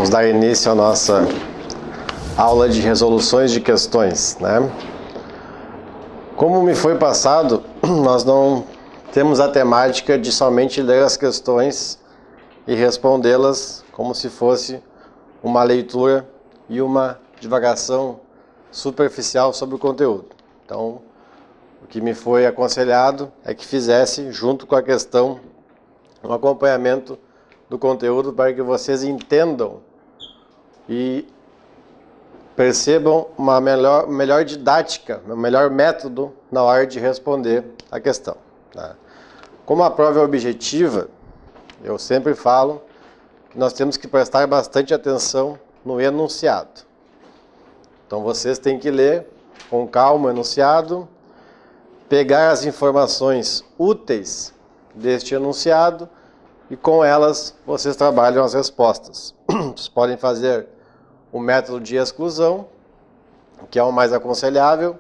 Vamos dar início à nossa aula de resoluções de questões, né? Como me foi passado, nós não temos a temática de somente ler as questões e respondê-las como se fosse uma leitura e uma divagação superficial sobre o conteúdo. Então, o que me foi aconselhado é que fizesse, junto com a questão, um acompanhamento do conteúdo para que vocês entendam e percebam uma melhor didática, um melhor método na hora de responder a questão, tá? Como a prova é objetiva, eu sempre falo que nós temos que prestar bastante atenção no enunciado. Então vocês têm que ler com calma o enunciado, pegar as informações úteis deste enunciado e com elas vocês trabalham as respostas. Vocês podem fazer o método de exclusão, que é o mais aconselhável.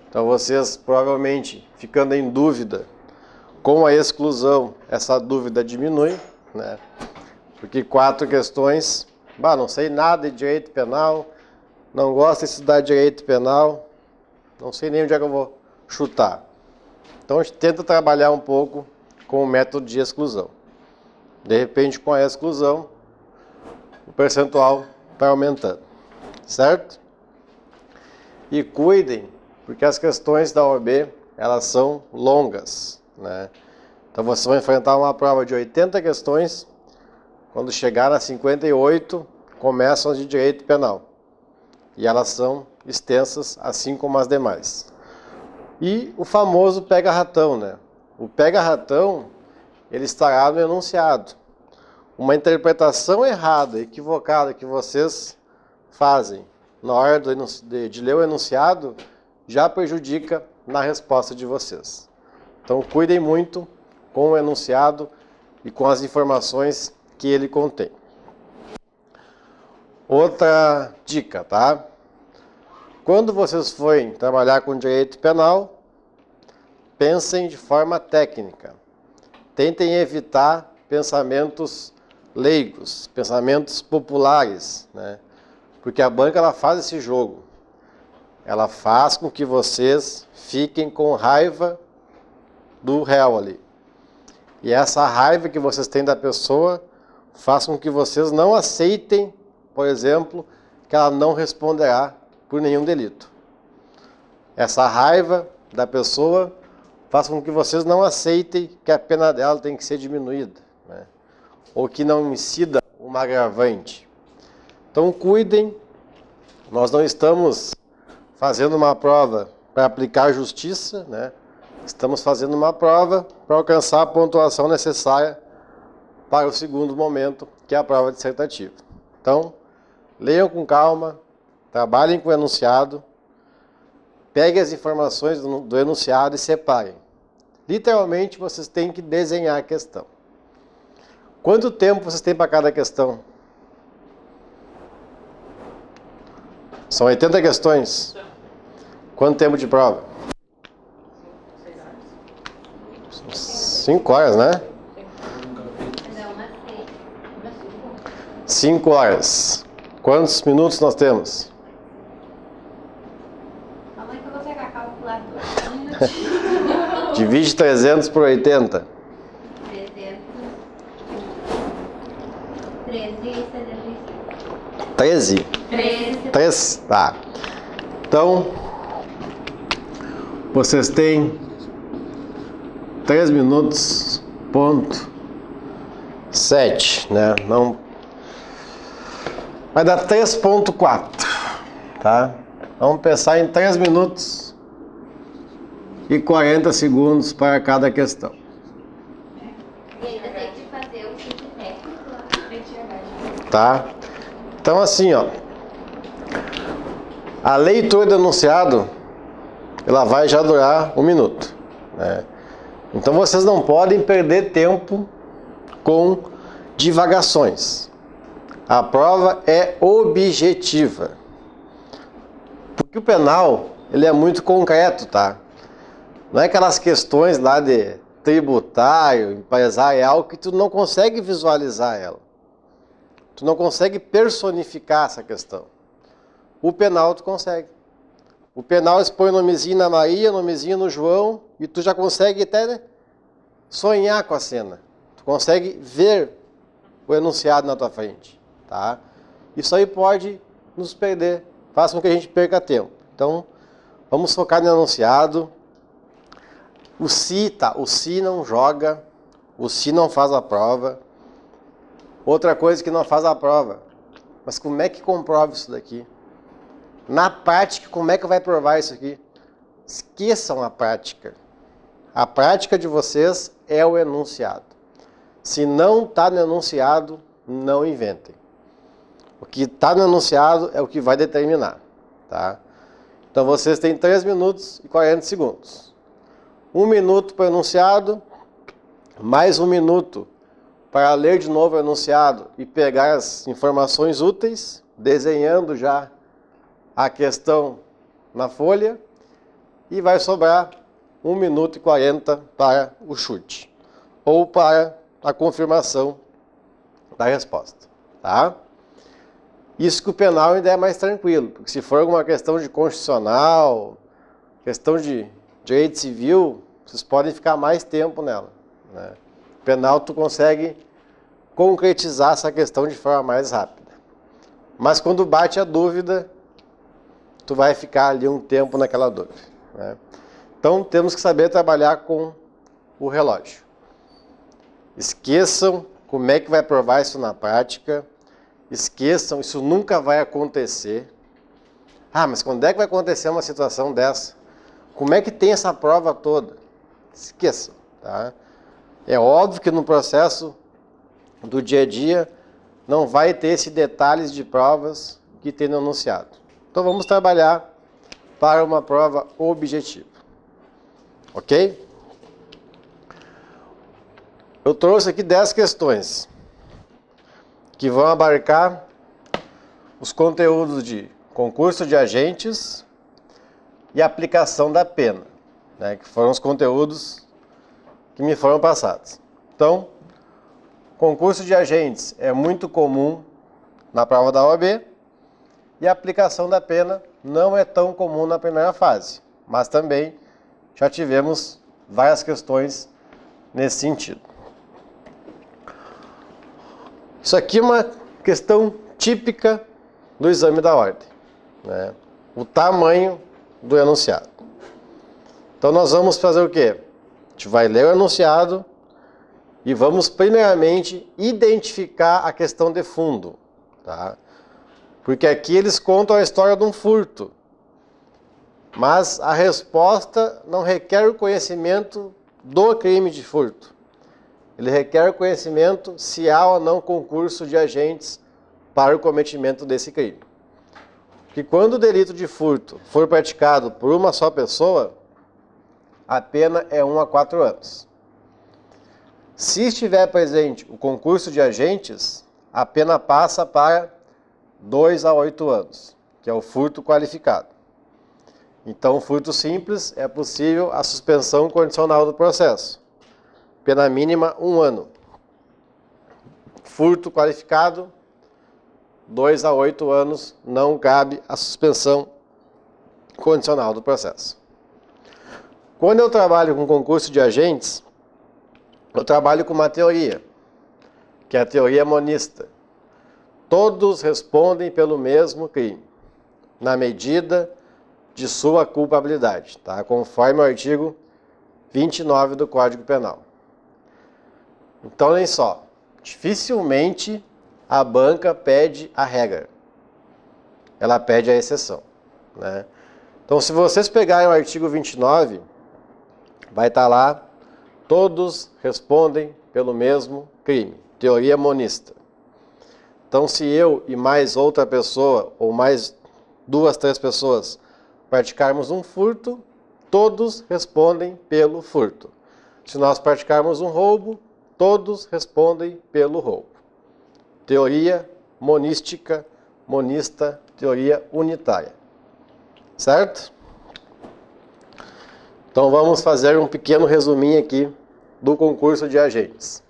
Então vocês provavelmente, ficando em dúvida, com a exclusão essa dúvida diminui, né? Porque 4 questões, não sei nada de direito penal, não gosto de estudar direito penal, não sei nem onde é que eu vou chutar. Então a gente tenta trabalhar um pouco com o método de exclusão. De repente, com a exclusão, o percentual vai aumentando, certo? E cuidem, porque as questões da OAB, elas são longas, né? Então vocês vão enfrentar uma prova de 80 questões, quando chegar a 58, começam as de direito penal. E elas são extensas, assim como as demais. E o famoso pega-ratão, né? O pega-ratão, ele estará no enunciado. Uma interpretação errada, equivocada que vocês fazem na hora de ler o enunciado, já prejudica na resposta de vocês. Então cuidem muito com o enunciado e com as informações que ele contém. Outra dica, tá? Quando vocês forem trabalhar com direito penal, pensem de forma técnica. Tentem evitar pensamentos leigos, pensamentos populares, né? Porque a banca, ela faz esse jogo. Ela faz com que vocês fiquem com raiva do réu ali. E essa raiva que vocês têm da pessoa faz com que vocês não aceitem, por exemplo, que ela não responderá por nenhum delito. Essa raiva da pessoa faz com que vocês não aceitem que a pena dela tem que ser diminuída, né? Ou que não incida uma agravante. Então cuidem, nós não estamos fazendo uma prova para aplicar justiça, né? Estamos fazendo uma prova para alcançar a pontuação necessária para o segundo momento, que é a prova dissertativa. Então, leiam com calma, trabalhem com o enunciado, peguem as informações do enunciado e separem. Literalmente, vocês têm que desenhar a questão. Quanto tempo vocês têm para cada questão? São 80 questões. Quanto tempo de prova? 5 horas, né? 5 horas. Quantos minutos nós temos? Calma aí que eu vou pegar a calculadora. Divide 300 por 80. 13? 13? Tá. Então, vocês têm 3 minutos, ponto 7, né? Não... Vai dar 3,4, tá? Vamos pensar em 3 minutos e 40 segundos para cada questão. E ainda tem que fazer o tipo técnico. Tá? Então assim, ó, a leitura do enunciado, ela vai já durar 1 minuto, né? Então vocês não podem perder tempo com divagações. A prova é objetiva. Porque o penal, ele é muito concreto, tá? Não é aquelas questões lá de tributário, empresarial, que tu não consegue visualizar ela. Tu não consegue personificar essa questão. O penal tu consegue. O penal expõe o nomezinho na Maria, o nomezinho no João, e tu já consegue até, né, sonhar com a cena. Tu consegue ver o enunciado na tua frente, tá? Isso aí pode nos perder, faz com que a gente perca tempo. Então, vamos focar no enunciado. O se, tá? O se não joga, o se não faz a prova. Outra coisa que não faz a prova. Mas como é que comprova isso daqui? Na prática, como é que vai provar isso aqui? Esqueçam a prática. A prática de vocês é o enunciado. Se não está no enunciado, não inventem. O que está no enunciado é o que vai determinar, tá? Então vocês têm 3 minutos e 40 segundos. 1 minuto para o enunciado, mais 1 minuto para ler de novo o enunciado e pegar as informações úteis, desenhando já a questão na folha, e vai sobrar 1 minuto e 40 para o chute, ou para a confirmação da resposta, tá? Isso que o penal ainda é mais tranquilo, porque se for alguma questão de constitucional, questão de direito civil, vocês podem ficar mais tempo nela, né? Penal tu consegue concretizar essa questão de forma mais rápida. Mas quando bate a dúvida, tu vai ficar ali um tempo naquela dúvida, né? Então temos que saber trabalhar com o relógio. Esqueçam como é que vai provar isso na prática. Esqueçam, isso nunca vai acontecer. Ah, mas quando é que vai acontecer uma situação dessa? Como é que tem essa prova toda? Esqueçam, tá? É óbvio que no processo do dia a dia não vai ter esses detalhes de provas que tem no enunciado. Então vamos trabalhar para uma prova objetiva. Ok? Eu trouxe aqui 10 questões que vão abarcar os conteúdos de concurso de agentes e aplicação da pena, né, que foram os conteúdos que me foram passados. Então, concurso de agentes é muito comum na prova da OAB e a aplicação da pena não é tão comum na primeira fase, mas também já tivemos várias questões nesse sentido. Isso aqui é uma questão típica do exame da ordem, né? O tamanho do enunciado. Então nós vamos fazer o quê? A gente vai ler o enunciado e vamos primeiramente identificar a questão de fundo, tá? Porque aqui eles contam a história de um furto, mas a resposta não requer o conhecimento do crime de furto. Ele requer conhecimento se há ou não concurso de agentes para o cometimento desse crime. Que quando o delito de furto for praticado por uma só pessoa, a pena é 1 a 4 anos. Se estiver presente o concurso de agentes, a pena passa para 2 a 8 anos, que é o furto qualificado. Então, o furto simples é possível a suspensão condicional do processo. Pena mínima 1 ano. Furto qualificado, 2 a 8 anos, não cabe a suspensão condicional do processo. Quando eu trabalho com concurso de agentes, eu trabalho com uma teoria, que é a teoria monista. Todos respondem pelo mesmo crime, na medida de sua culpabilidade, tá? Conforme o artigo 29 do Código Penal. Então, nem só, dificilmente a banca pede a regra, ela pede a exceção, né? Então, se vocês pegarem o artigo 29, vai estar lá, todos respondem pelo mesmo crime, teoria monista. Então, se eu e mais outra pessoa, ou mais 2, 3 pessoas, praticarmos um furto, todos respondem pelo furto. Se nós praticarmos um roubo, todos respondem pelo roubo. Teoria monística, monista, teoria unitária. Certo? Então vamos fazer um pequeno resuminho aqui do concurso de agentes.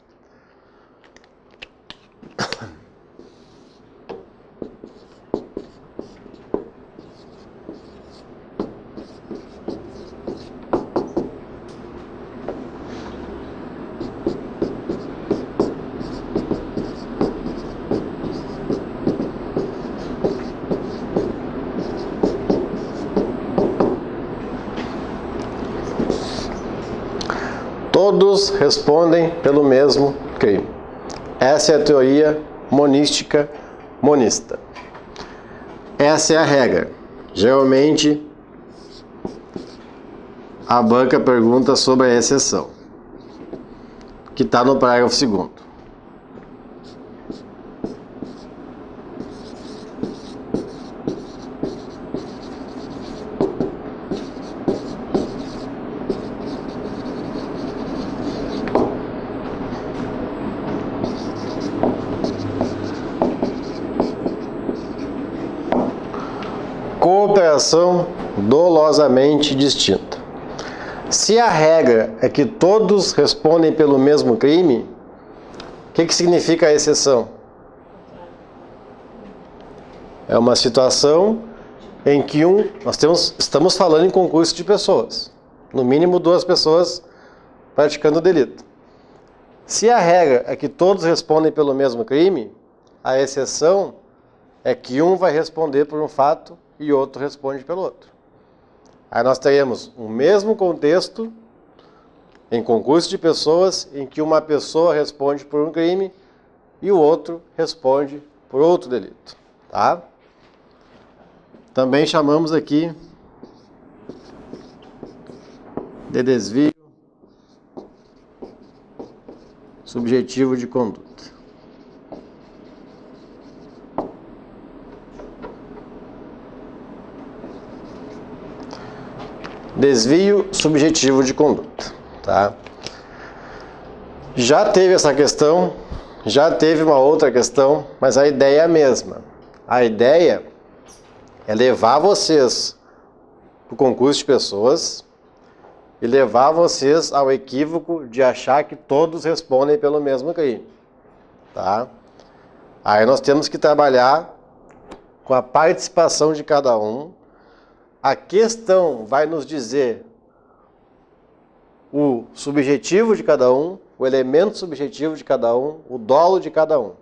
todos respondem pelo mesmo crime. Essa é a teoria monística monista. Essa é a regra. Geralmente, a banca pergunta sobre a exceção, que está no parágrafo 2º. Cooperação dolosamente distinta. Se a regra é que todos respondem pelo mesmo crime, o que significa a exceção? É uma situação em que estamos falando em concurso de pessoas, no mínimo 2 pessoas praticando o delito. Se a regra é que todos respondem pelo mesmo crime, a exceção é que um vai responder por um fato e outro responde pelo outro. Aí nós teremos o mesmo contexto em concurso de pessoas em que uma pessoa responde por um crime e o outro responde por outro delito, tá? Também chamamos aqui de desvio subjetivo de conduta. Desvio subjetivo de conduta, tá? Já teve essa questão, já teve uma outra questão, mas a ideia é a mesma. A ideia é levar vocês para o concurso de pessoas e levar vocês ao equívoco de achar que todos respondem pelo mesmo crime, tá? Aí nós temos que trabalhar com a participação de cada um. A questão vai nos dizer o subjetivo de cada um, o elemento subjetivo de cada um, o dolo de cada um.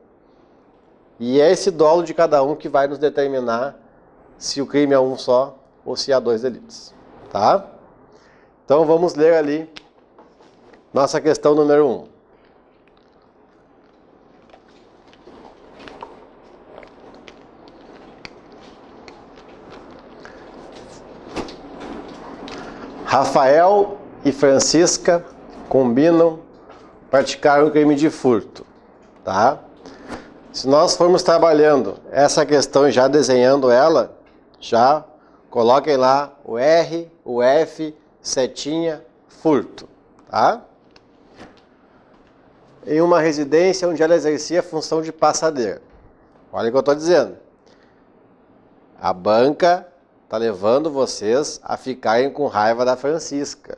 E é esse dolo de cada um que vai nos determinar se o crime é um só ou se há 2 delitos, tá? Então vamos ler ali nossa questão número 1. Rafael e Francisca combinam praticar um crime de furto, tá? Se nós formos trabalhando essa questão e já desenhando ela, já coloquem lá o R, o F, setinha, furto, tá? Em uma residência onde ela exercia a função de passadeira. Olha o que eu estou dizendo. A banca está levando vocês a ficarem com raiva da Francisca.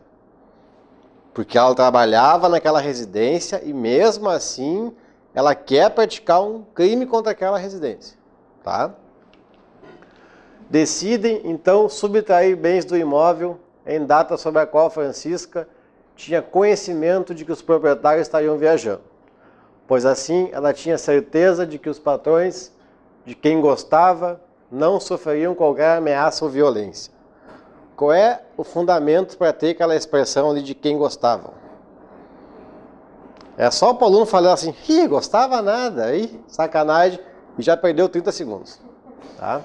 Porque ela trabalhava naquela residência e mesmo assim ela quer praticar um crime contra aquela residência, tá? Decidem então subtrair bens do imóvel em data sobre a qual Francisca tinha conhecimento de que os proprietários estariam viajando, pois assim ela tinha certeza de que os patrões de quem gostava não sofreriam qualquer ameaça ou violência. Qual é o fundamento para ter aquela expressão ali de quem gostavam? É só o aluno falar assim, ih, gostava nada, aí, sacanagem, e já perdeu 30 segundos. Tá?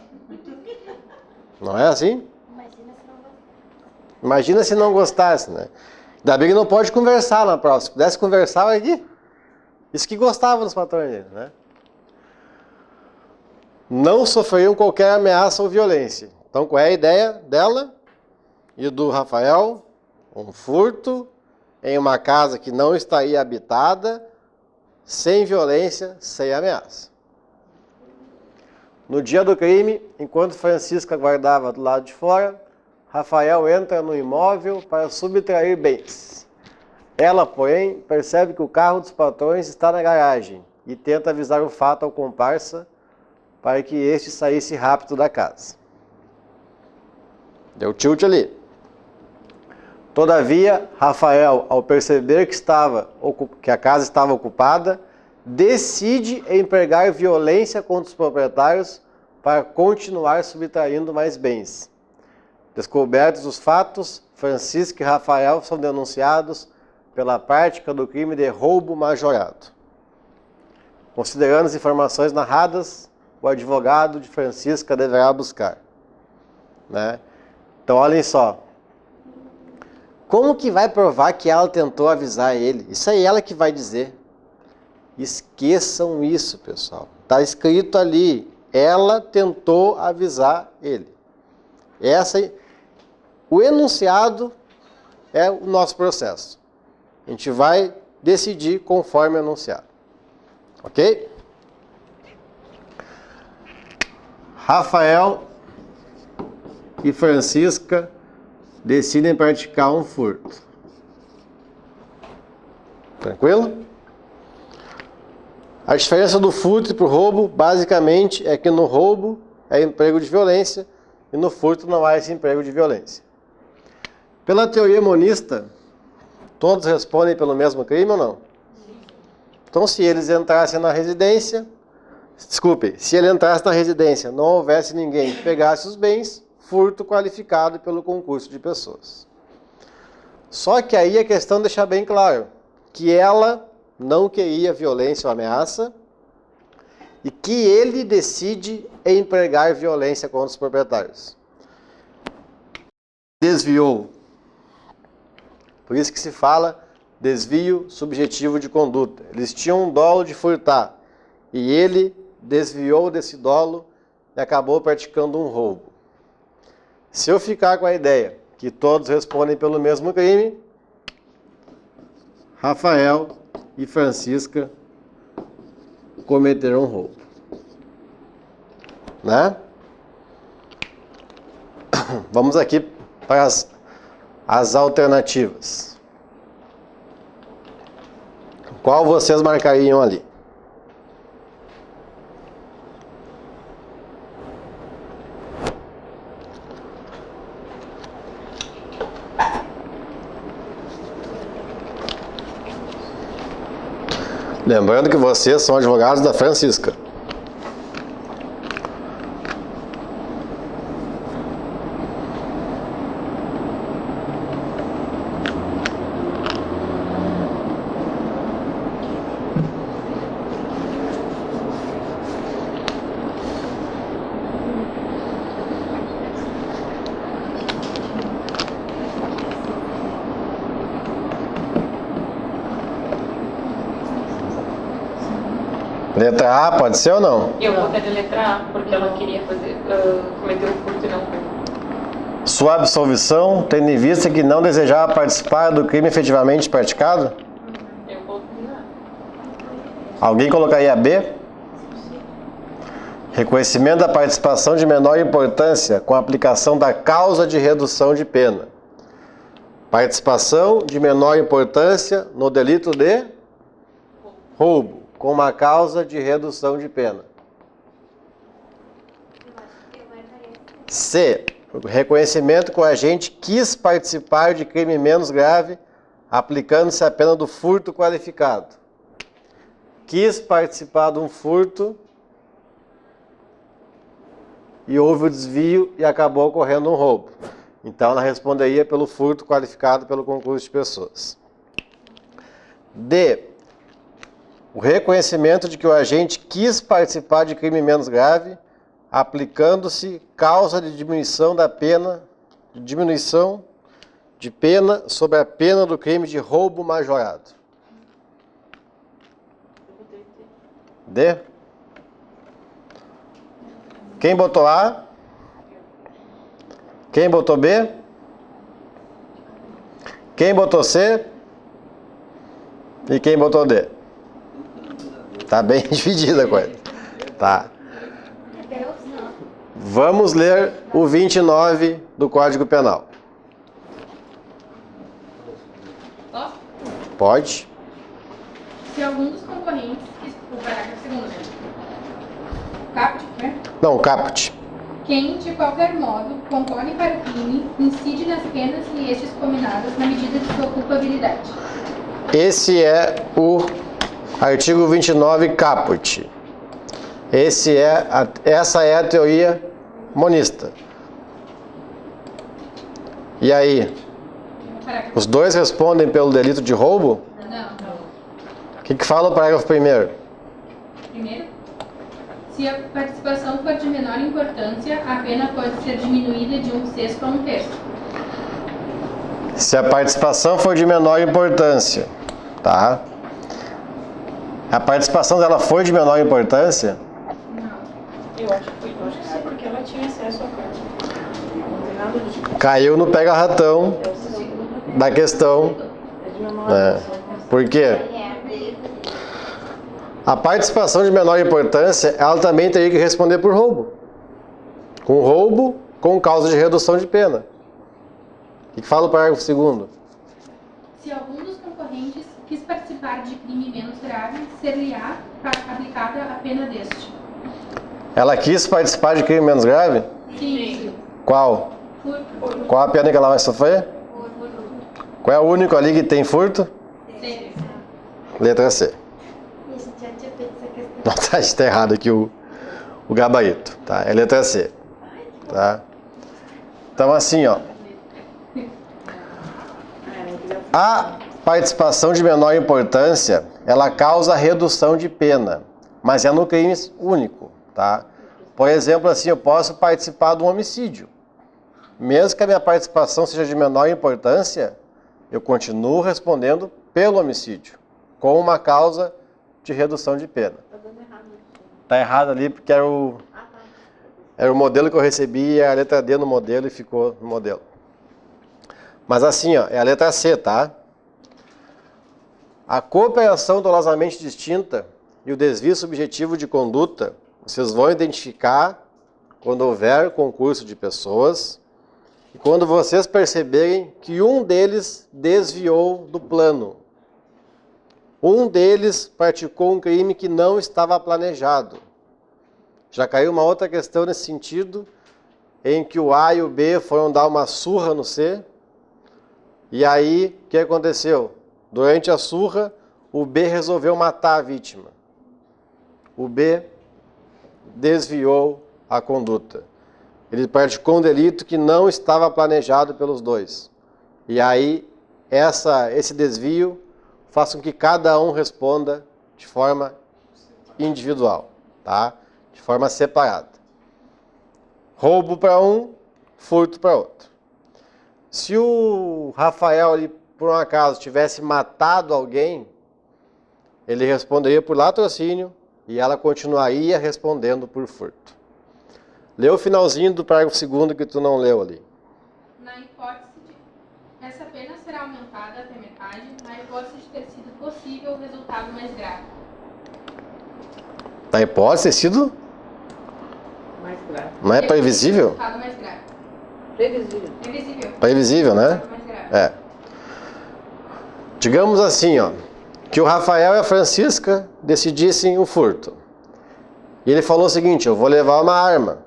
Não é assim? Imagina se não gostasse, né? Ainda bem que não pode conversar na prova. Se pudesse conversar, vai aqui. Isso que gostava dos patrões dele, né? Não sofreriam qualquer ameaça ou violência. Então, qual é a ideia dela e do Rafael? Um furto em uma casa que não estaria habitada, sem violência, sem ameaça. No dia do crime, enquanto Francisca guardava do lado de fora, Rafael entra no imóvel para subtrair bens. Ela, porém, percebe que o carro dos patrões está na garagem e tenta avisar o fato ao comparsa para que este saísse rápido da casa. Deu tilt ali. Todavia, Rafael, ao perceber que a casa estava ocupada, decide empregar violência contra os proprietários para continuar subtraindo mais bens. Descobertos os fatos, Francisca e Rafael são denunciados pela prática do crime de roubo majorado. Considerando as informações narradas, o advogado de Francisca deverá buscar. Né? Então, olhem só. Como que vai provar que ela tentou avisar ele? Isso é ela que vai dizer. Esqueçam isso, pessoal. Está escrito ali. Ela tentou avisar ele. O enunciado é o nosso processo. A gente vai decidir conforme enunciado. Ok? Rafael e Francisca decidem praticar um furto. Tranquilo? A diferença do furto para o roubo, basicamente, é que no roubo é emprego de violência e no furto não há esse emprego de violência. Pela teoria monista, todos respondem pelo mesmo crime ou não? Então, se eles entrassem na residência, se ele entrasse na residência, não houvesse ninguém que pegasse os bens, furto qualificado pelo concurso de pessoas. Só que aí a questão deixa bem claro que ela não queria violência ou ameaça e que ele decide empregar violência contra os proprietários. Desviou. Por isso que se fala desvio subjetivo de conduta. Eles tinham um dolo de furtar e ele desviou desse dolo e acabou praticando um roubo. Se eu ficar com a ideia que todos respondem pelo mesmo crime, Rafael e Francisca cometeram um roubo. Né? Vamos aqui para as alternativas. Qual vocês marcariam ali? Lembrando que vocês são advogados da Francisca. Letra A, pode ser ou não? Eu vou de letra A, porque ela queria cometer um furto e não roubo. Sua absolvição, tendo em vista que não desejava participar do crime efetivamente praticado? Eu vou na Alguém colocaria B? Reconhecimento da participação de menor importância com a aplicação da causa de redução de pena. Participação de menor importância no delito de roubo, com uma causa de redução de pena. C. Reconhecimento que o agente quis participar de crime menos grave, aplicando-se a pena do furto qualificado. Quis participar de um furto e houve o desvio e acabou ocorrendo um roubo. Então ela responderia pelo furto qualificado pelo concurso de pessoas. D. O reconhecimento de que o agente quis participar de crime menos grave, aplicando-se causa de diminuição da pena, diminuição de pena sobre a pena do crime de roubo majorado. D. Quem botou A? Quem botou B? Quem botou C? E quem botou D? Tá bem dividida a coisa. Tá. Vamos ler o 29 do Código Penal. Posso? Pode. Se algum dos concorrentes, o parágrafo segundo, né? Caput, né? Não, caput. Quem, de qualquer modo, concorre para o crime, incide nas penas e estes combinadas na medida de sua culpabilidade. Esse é o artigo 29 caput. Essa é a teoria monista. E aí? parágrafo. Os dois respondem pelo delito de roubo? Não. O que fala o parágrafo primeiro? Primeiro, se a participação for de menor importância, a pena pode ser diminuída de 1/6 a 1/3. Se a participação for de menor importância, tá? A participação dela foi de menor importância? Eu acho que sim, porque ela tinha acesso à carta. Não tem nada de tipo. Caiu no pega-ratão da questão. Né? Por quê? A participação de menor importância, ela também teria que responder por roubo. Com roubo, com causa de redução de pena. O que fala o parágrafo segundo? Se algum dos concorrentes quis participar de crime menos grave, ser-lhe-á aplicada a pena deste. Ela quis participar de crime menos grave? Sim. Qual? Furto. Qual a pena que ela vai sofrer? Qual é o único ali que tem furto? Sim. Letra C. A gente já tinha feito essa questão. Não, tá errado aqui o gabarito, tá? É letra C, tá? Então assim, ó. A participação de menor importância, ela causa redução de pena, mas é no crime único, tá? Por exemplo, assim, eu posso participar de um homicídio. Mesmo que a minha participação seja de menor importância, eu continuo respondendo pelo homicídio, com uma causa de redução de pena. Tá errado ali porque era o modelo que eu recebi, a letra D no modelo e ficou no modelo. Mas assim, ó, é a letra C, tá? A cooperação dolosamente distinta e o desvio subjetivo de conduta, vocês vão identificar quando houver concurso de pessoas e quando vocês perceberem que um deles desviou do plano. Um deles praticou um crime que não estava planejado. Já caiu uma outra questão nesse sentido, em que o A e o B foram dar uma surra no C. E aí, o que aconteceu? Durante a surra, o B resolveu matar a vítima. O B desviou a conduta. Ele praticou um delito que não estava planejado pelos dois. E aí, esse desvio faz com que cada um responda de forma individual, tá? De forma separada. Roubo para um, furto para outro. Se o Rafael, ali, por um acaso, tivesse matado alguém, ele responderia por latrocínio e ela continuaria respondendo por furto. Lê o finalzinho do parágrafo 2º que tu não leu ali. Na hipótese de... Essa pena será aumentada até metade, na hipótese de ter sido possível o resultado mais grave. Na hipótese ter sido? Mais grave. Não é previsível? Resultado mais grave. Previsível. Previsível. Previsível, né? Resultado mais grave. É. Digamos assim, ó, que o Rafael e a Francisca decidissem o furto. E ele falou o seguinte, eu vou levar uma arma,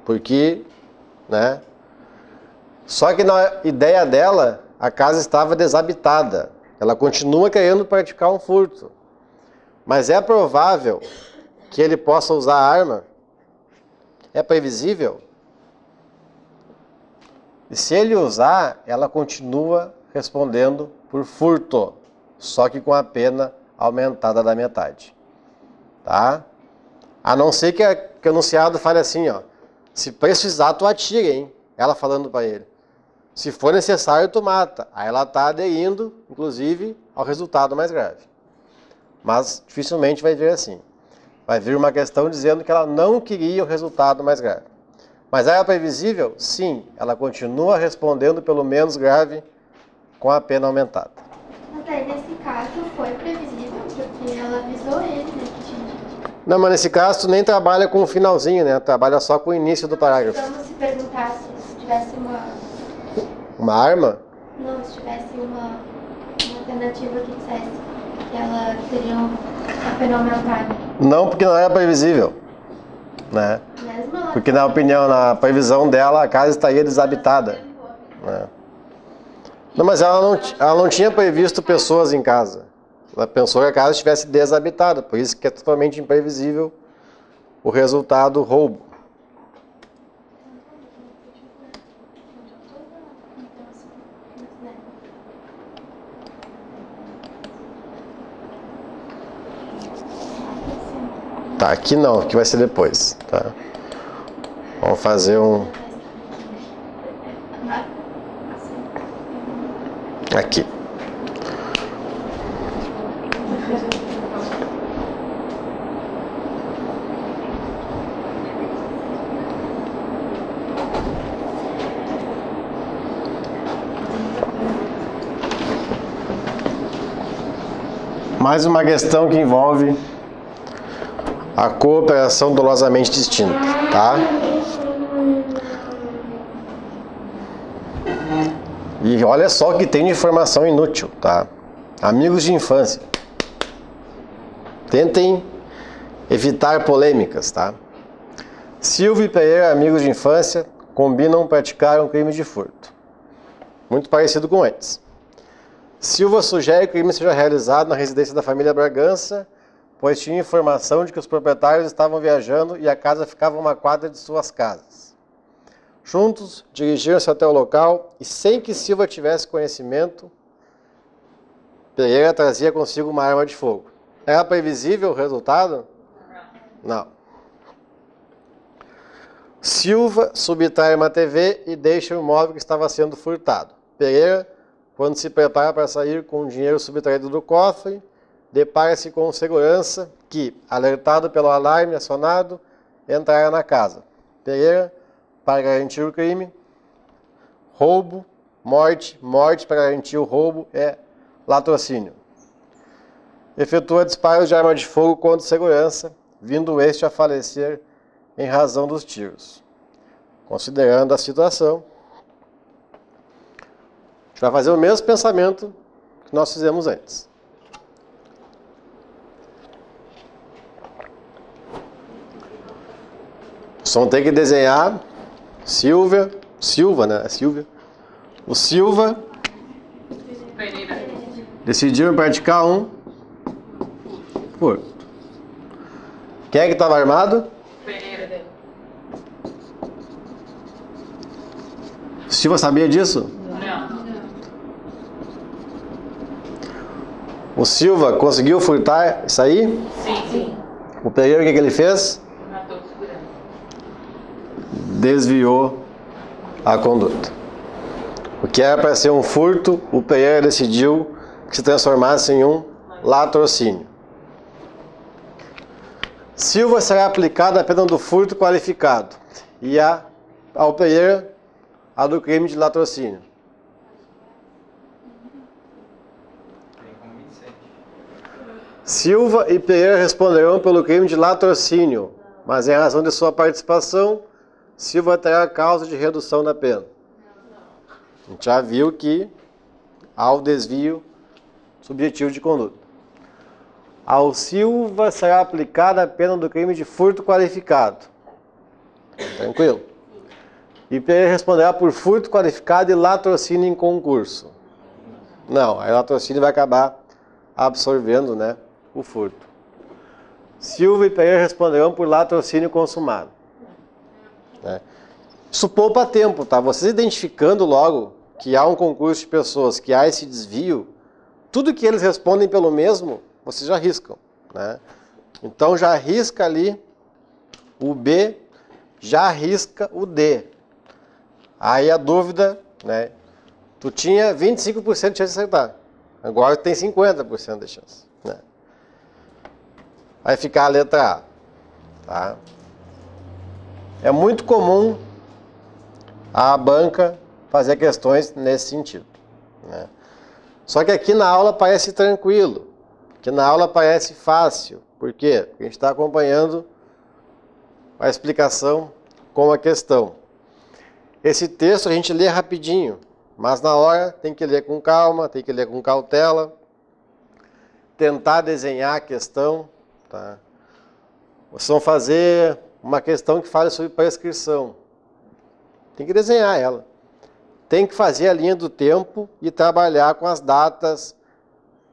porque, né? Só que na ideia dela, a casa estava desabitada. Ela continua querendo praticar um furto. Mas é provável que ele possa usar a arma? É previsível? E se ele usar, ela continua respondendo por furto, só que com a pena aumentada da metade. Tá? A não ser que o enunciado fale assim, ó, se precisar, tu atira, hein? Ela falando para ele. Se for necessário, tu mata. Aí ela está aderindo, inclusive, ao resultado mais grave. Mas dificilmente vai vir assim. Vai vir uma questão dizendo que ela não queria o resultado mais grave. Mas é previsível? Sim. Ela continua respondendo pelo menos grave com a pena aumentada. Mas aí, nesse caso, foi previsível, porque ela avisou ele, né, que tinha dito. Não, mas nesse caso tu nem trabalha com o finalzinho, né? Trabalha só com o início do parágrafo. Vamos se perguntar se tivesse Uma arma? Não, se tivesse uma alternativa que dissesse que ela teria a pena aumentada. Não, porque não era previsível, né? Mesmo ela... Porque na previsão dela, a casa estaria desabitada. Né? Não, mas ela não tinha previsto pessoas em casa. Ela pensou que a casa estivesse desabitada, por isso que é totalmente imprevisível o resultado roubo. Tá, aqui não, aqui vai ser depois, tá? Vamos fazer um... Aqui. Mais uma questão que envolve a cooperação dolosamente distinta, tá? E olha só o que tem de informação inútil, tá? Amigos de infância. Tentem evitar polêmicas, tá? Silvio e Pereira, amigos de infância, combinam praticar um crime de furto. Muito parecido com antes. Silva sugere que o crime seja realizado na residência da família Bragança, pois tinha informação de que os proprietários estavam viajando e a casa ficava a uma quadra de suas casas. Juntos, dirigiram-se até o local e, sem que Silva tivesse conhecimento, Pereira trazia consigo uma arma de fogo. Era previsível o resultado? Não. Silva subtrai uma TV e deixa o imóvel que estava sendo furtado. Pereira, quando se prepara para sair com o dinheiro subtraído do cofre, depara-se com um segurança que, alertado pelo alarme acionado, entrara na casa. Pereira, para garantir o crime, roubo, morte para garantir o roubo é latrocínio. Efetua disparos de arma de fogo contra o segurança, vindo este a falecer em razão dos tiros. Considerando a situação, a gente vai fazer o mesmo pensamento que nós fizemos antes. Só tem que desenhar Silva, né? Silvia. O Silva decidiu praticar um furto. Quem é que estava armado? Pereira. Silva sabia disso? Não. O Silva conseguiu furtar isso aí? Sim. O Pereira, o que ele fez? Matou o segurança. Desviou a conduta. O que era para ser um furto, o Pereira decidiu que se transformasse em um latrocínio. Silva será aplicada a pena do furto qualificado e ao Pereira a do crime de latrocínio. Silva e Pereira responderão pelo crime de latrocínio, mas em razão de sua participação, Silva terá causa de redução da pena. A gente já viu que há o desvio subjetivo de conduta. Ao Silva será aplicada a pena do crime de furto qualificado. Tranquilo? E Pereira responderá por furto qualificado e latrocínio em concurso. Não, aí o latrocínio vai acabar absorvendo, né, o furto. Silva e Pereira responderão por latrocínio consumado. Isso poupa tempo, tá? Vocês identificando logo que há um concurso de pessoas, que há esse desvio, tudo que eles respondem pelo mesmo, vocês já riscam, né? Então já risca ali o B, já risca o D. Aí a dúvida, né? Tu tinha 25% de chance de acertar. Agora tem 50% de chance, né? Vai ficar a letra A, tá? É muito comum a banca fazer questões nesse sentido, né? Só que aqui na aula parece tranquilo, aqui na aula parece fácil. Por quê? Porque a gente está acompanhando a explicação com a questão. Esse texto a gente lê rapidinho, mas na hora tem que ler com calma, tem que ler com cautela, tentar desenhar a questão, tá? Vocês vão fazer uma questão que fale sobre prescrição. Tem que desenhar ela. Tem que fazer a linha do tempo e trabalhar com as datas.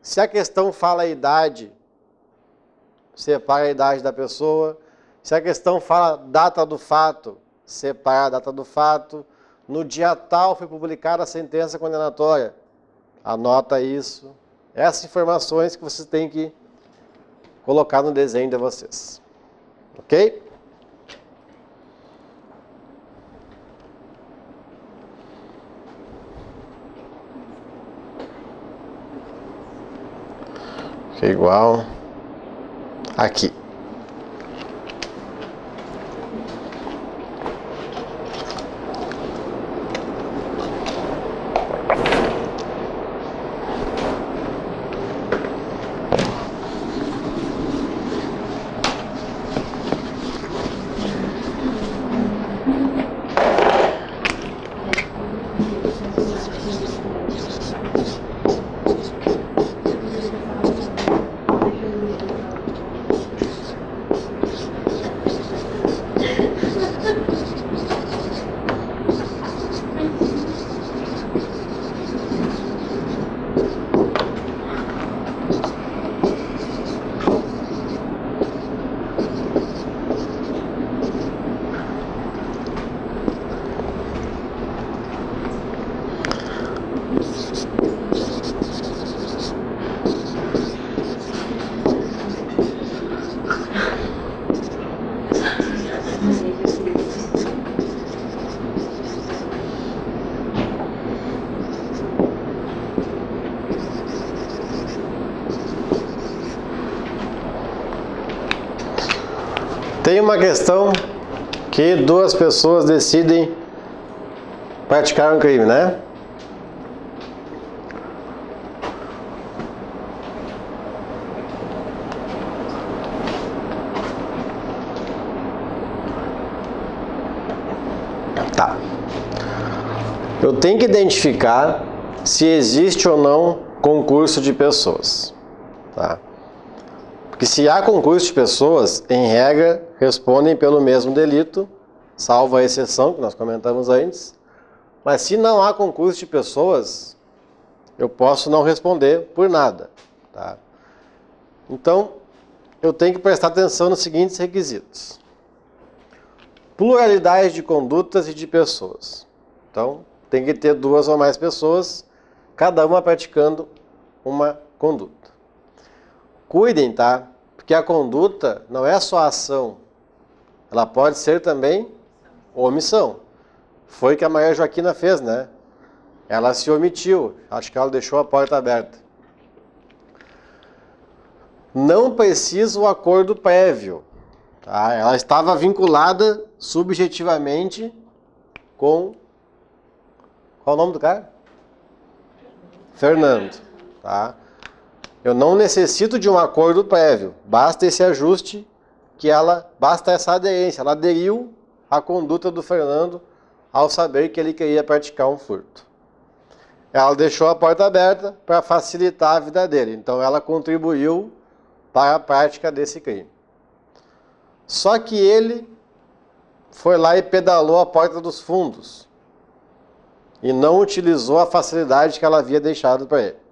Se a questão fala a idade, separa a idade da pessoa. Se a questão fala data do fato, separa a data do fato. No dia tal foi publicada a sentença condenatória. Anota isso. Essas informações que vocês têm que colocar no desenho de vocês. Ok? Fica igual aqui. Tem uma questão que duas pessoas decidem praticar um crime, né? Tá. Eu tenho que identificar se existe ou não concurso de pessoas, tá? Porque se há concurso de pessoas, em regra, respondem pelo mesmo delito, salvo a exceção que nós comentamos antes. Mas se não há concurso de pessoas, eu posso não responder por nada, tá? Então, eu tenho que prestar atenção nos seguintes requisitos: pluralidade de condutas e de pessoas. Então, tem que ter duas ou mais pessoas, cada uma praticando uma conduta. Cuidem, tá? Porque a conduta não é só ação. Ela pode ser também omissão. Foi o que a Maria Joaquina fez, né? Ela se omitiu. Acho que ela deixou a porta aberta. Não precisa o acordo prévio, tá? Ela estava vinculada subjetivamente com... Qual o nome do cara? Fernando, tá? Eu não necessito de um acordo prévio, basta esse ajuste, basta essa aderência. Ela aderiu à conduta do Fernando ao saber que ele queria praticar um furto. Ela deixou a porta aberta para facilitar a vida dele, então ela contribuiu para a prática desse crime. Só que ele foi lá e pedalou a porta dos fundos e não utilizou a facilidade que ela havia deixado para ele.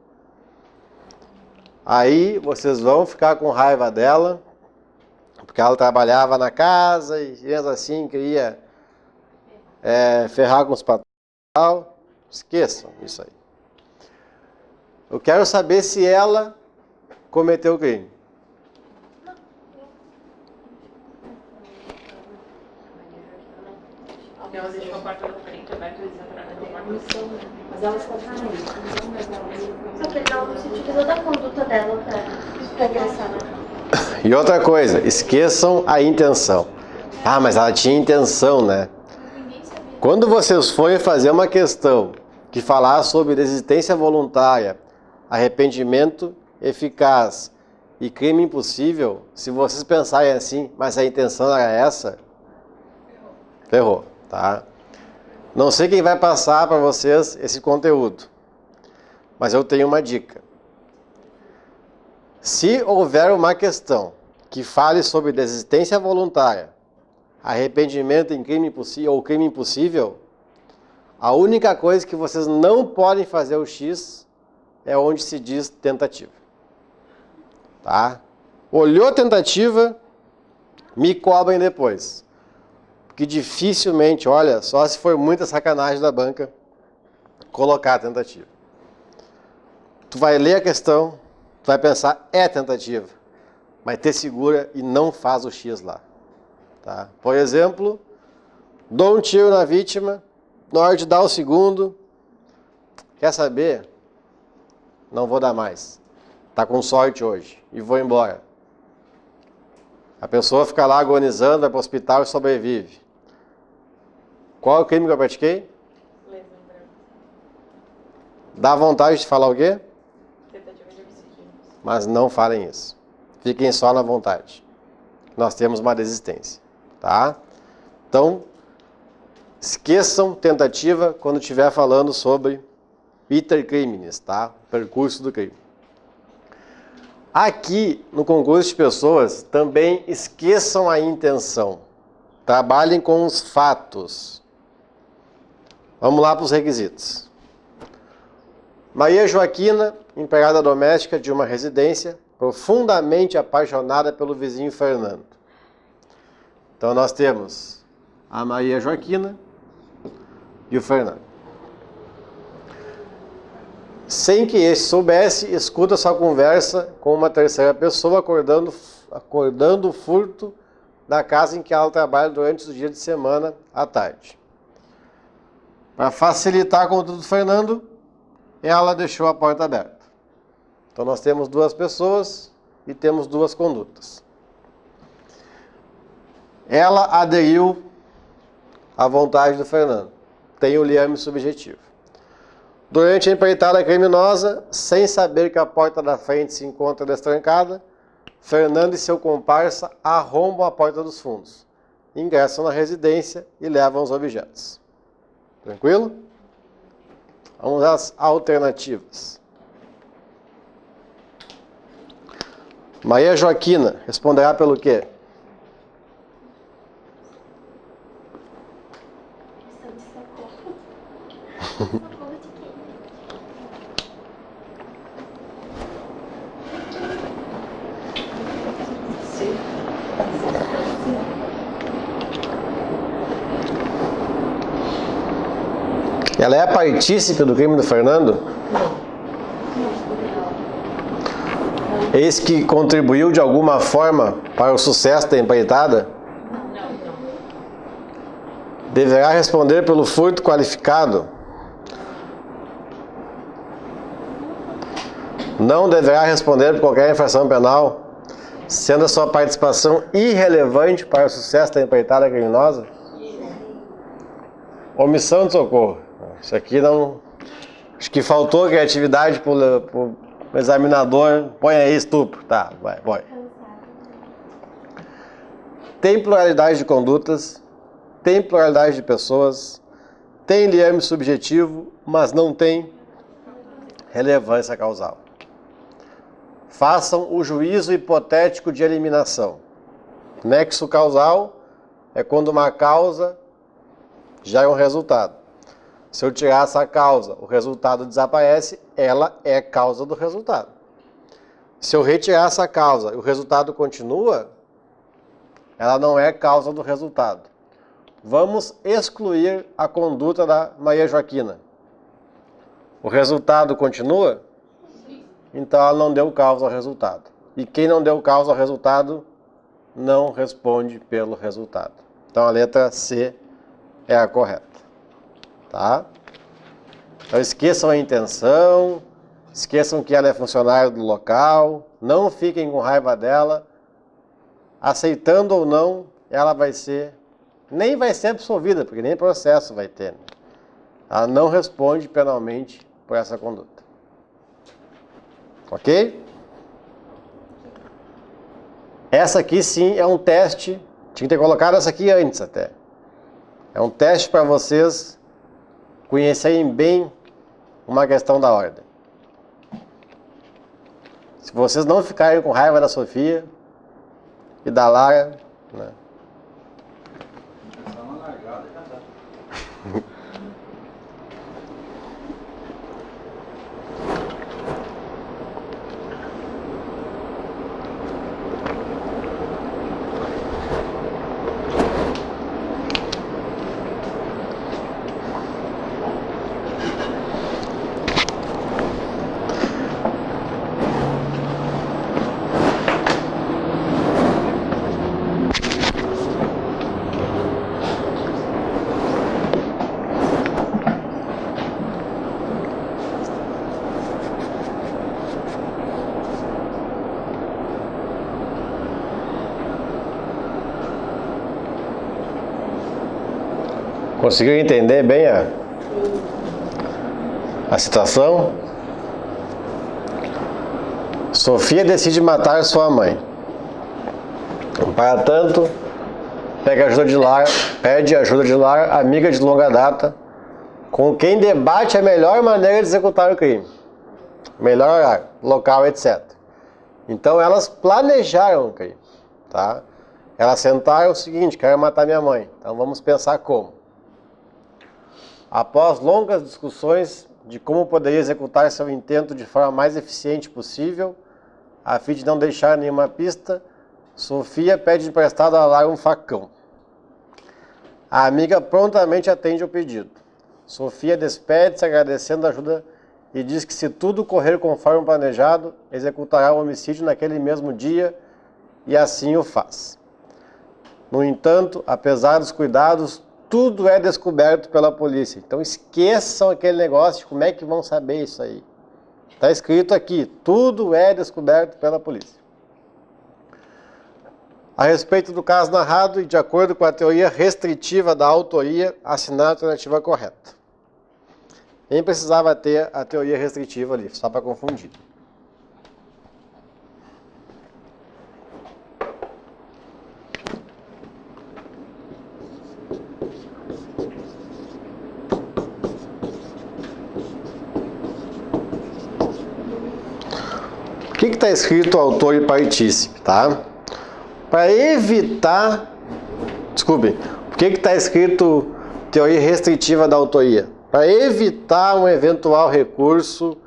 Aí vocês vão ficar com raiva dela, porque ela trabalhava na casa e mesmo assim queria ferrar com os patrões. Esqueçam isso aí. Eu quero saber se ela cometeu o crime. Ela deixou a porta da frente aberta e Mas ela está fazendo. Só que ele não se utilizou da conduta dela pra agressar, né? E outra coisa, esqueçam a intenção. Ah, mas ela tinha intenção, né? Quando vocês forem fazer uma questão que falar sobre desistência voluntária, arrependimento eficaz e crime impossível, se vocês pensarem assim, mas a intenção era essa, ferrou, tá? Não sei quem vai passar para vocês esse conteúdo, mas eu tenho uma dica. Se houver uma questão que fale sobre desistência voluntária, arrependimento em crime impossível ou crime impossível, a única coisa que vocês não podem fazer o X é onde se diz tentativa. Tá? Olhou tentativa, me cobrem depois. Porque dificilmente, olha, só se for muita sacanagem da banca, colocar a tentativa. Tu vai ler a questão, tu vai pensar, é tentativa, mas te segura e não faz o X lá. Tá? Por exemplo, dou um tiro na vítima, na hora de dar o segundo, quer saber? Não vou dar mais. Tá com sorte hoje e vou embora. A pessoa fica lá agonizando, vai para o hospital e sobrevive. Qual é o crime que eu pratiquei? Lesão grave. Dá vontade de falar o quê? Tentativa de homicídio. Mas não falem isso. Fiquem só na vontade. Nós temos uma desistência, tá? Então, esqueçam tentativa quando estiver falando sobre iter criminis, tá? Percurso do crime. Aqui, no concurso de pessoas, também esqueçam a intenção. Trabalhem com os fatos. Vamos lá para os requisitos. Maria Joaquina, empregada doméstica de uma residência, profundamente apaixonada pelo vizinho Fernando. Então nós temos a Maria Joaquina e o Fernando. Sem que este soubesse, escuta sua conversa com uma terceira pessoa acordando o furto da casa em que ela trabalha durante os dias de semana à tarde. Para facilitar a conduta do Fernando, ela deixou a porta aberta. Então nós temos duas pessoas e temos duas condutas. Ela aderiu à vontade do Fernando. Tem o liame subjetivo. Durante a empreitada criminosa, sem saber que a porta da frente se encontra destrancada, Fernando e seu comparsa arrombam a porta dos fundos, ingressam na residência e levam os objetos. Tranquilo? Vamos às alternativas. Maria Joaquina responderá pelo quê? Missão de socorro. Socorro de quem? Ela é partícipe do crime do Fernando? Eis que contribuiu de alguma forma para o sucesso da empreitada? Deverá responder pelo furto qualificado? Não deverá responder por qualquer infração penal, sendo a sua participação irrelevante para o sucesso da empreitada criminosa? Omissão de socorro. Isso aqui não... Acho que faltou criatividade para o examinador. Põe aí estupro. Tá, vai. Tem pluralidade de condutas, tem pluralidade de pessoas, tem liame subjetivo, mas não tem relevância causal. Façam o juízo hipotético de eliminação. Nexo causal é quando uma causa já é um resultado. Se eu tirar essa causa, o resultado desaparece, ela é causa do resultado. Se eu retirar essa causa e o resultado continua, ela não é causa do resultado. Vamos excluir a conduta da Maria Joaquina. O resultado continua? Então ela não deu causa ao resultado. E quem não deu causa ao resultado não responde pelo resultado. Então a letra C é a correta. Tá? Então esqueçam a intenção, esqueçam que ela é funcionária do local, não fiquem com raiva dela. Aceitando ou não, ela nem vai ser absolvida, porque nem processo vai ter. Ela não responde penalmente por essa conduta. Ok? Essa aqui sim é um teste, tinha que ter colocado essa aqui antes até. É um teste para vocês conhecerem bem uma questão da ordem. Se vocês não ficarem com raiva da Sofia e da Lara, né? Só uma largada já dá. Conseguiu entender bem a situação? Sofia decide matar sua mãe. Para tanto, pede ajuda de lar, amiga de longa data, com quem debate a melhor maneira de executar o crime. Melhor horário, local, etc. Então elas planejaram o crime, tá? Elas sentaram o seguinte: quero matar minha mãe, então vamos pensar como. Após longas discussões de como poderia executar seu intento de forma mais eficiente possível, a fim de não deixar nenhuma pista, Sofia pede emprestado a Lara um facão. A amiga prontamente atende o pedido. Sofia despede-se agradecendo a ajuda e diz que se tudo correr conforme planejado, executará o homicídio naquele mesmo dia e assim o faz. No entanto, apesar dos cuidados, tudo é descoberto pela polícia. Então esqueçam aquele negócio de como é que vão saber isso aí. Está escrito aqui, tudo é descoberto pela polícia. A respeito do caso narrado e de acordo com a teoria restritiva da autoria, assinar a alternativa correta. Nem precisava ter a teoria restritiva ali, só para confundir. O que está escrito autor e partícipe, tá? Para evitar... Desculpe, por que está escrito teoria restritiva da autoria? Para evitar um eventual recurso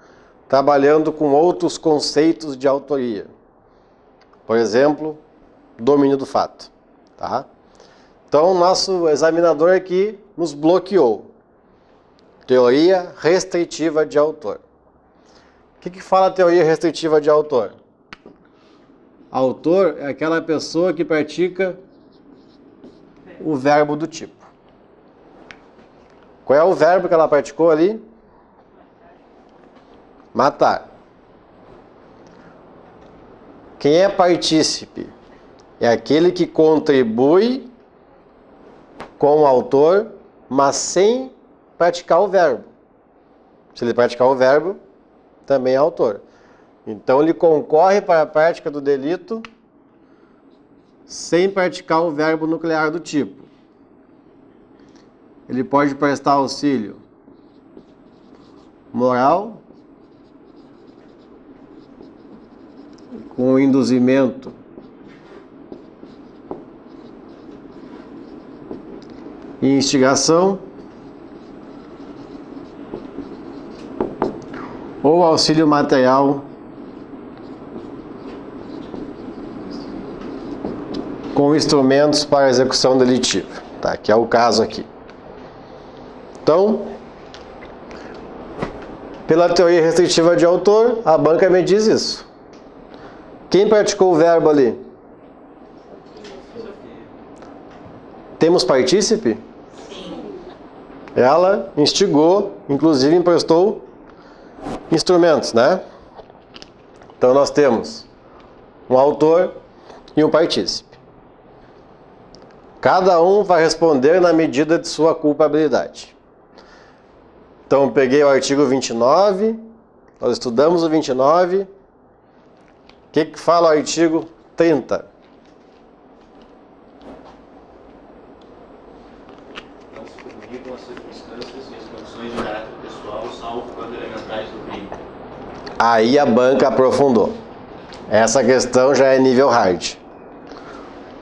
trabalhando com outros conceitos de autoria. Por exemplo, domínio do fato, tá? Então, nosso examinador aqui nos bloqueou. Teoria restritiva de autor. O que fala a teoria restritiva de autor? Autor é aquela pessoa que pratica o verbo do tipo. Qual é o verbo que ela praticou ali? Matar. Quem é partícipe? É aquele que contribui com o autor, mas sem praticar o verbo. Se ele praticar o verbo, também é autor. Então ele concorre para a prática do delito sem praticar o verbo nuclear do tipo. Ele pode prestar auxílio moral, com induzimento e instigação, ou auxílio material com instrumentos para execução delitiva, tá? Que é o caso aqui. Então, pela teoria restritiva de autor, a banca me diz isso. Quem praticou o verbo ali? Temos partícipe? Sim. Ela instigou, inclusive emprestou instrumentos, né? Então nós temos um autor e um partícipe. Cada um vai responder na medida de sua culpabilidade. Então eu peguei o artigo 29, nós estudamos o 29. O que fala o artigo 30? Não se comunicam as circunstâncias e as condições de caráter pessoal, salvo quando elementais do crime. Aí a banca aprofundou. Essa questão já é nível hard.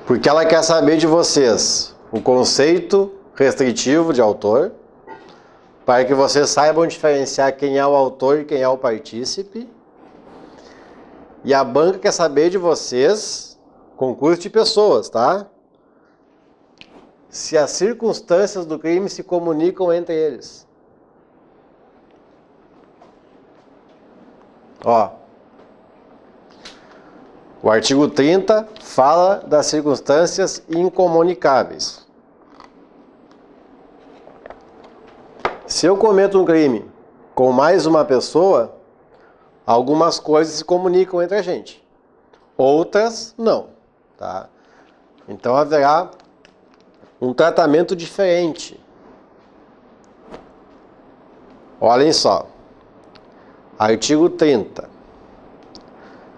Porque ela quer saber de vocês o conceito restritivo de autor, para que vocês saibam diferenciar quem é o autor e quem é o partícipe. E a banca quer saber de vocês, concurso de pessoas, tá? Se as circunstâncias do crime se comunicam entre eles. Ó, o artigo 30 fala das circunstâncias incomunicáveis. Se eu cometo um crime com mais uma pessoa, algumas coisas se comunicam entre a gente, outras não, tá? Então haverá um tratamento diferente Olhem só. Artigo 30.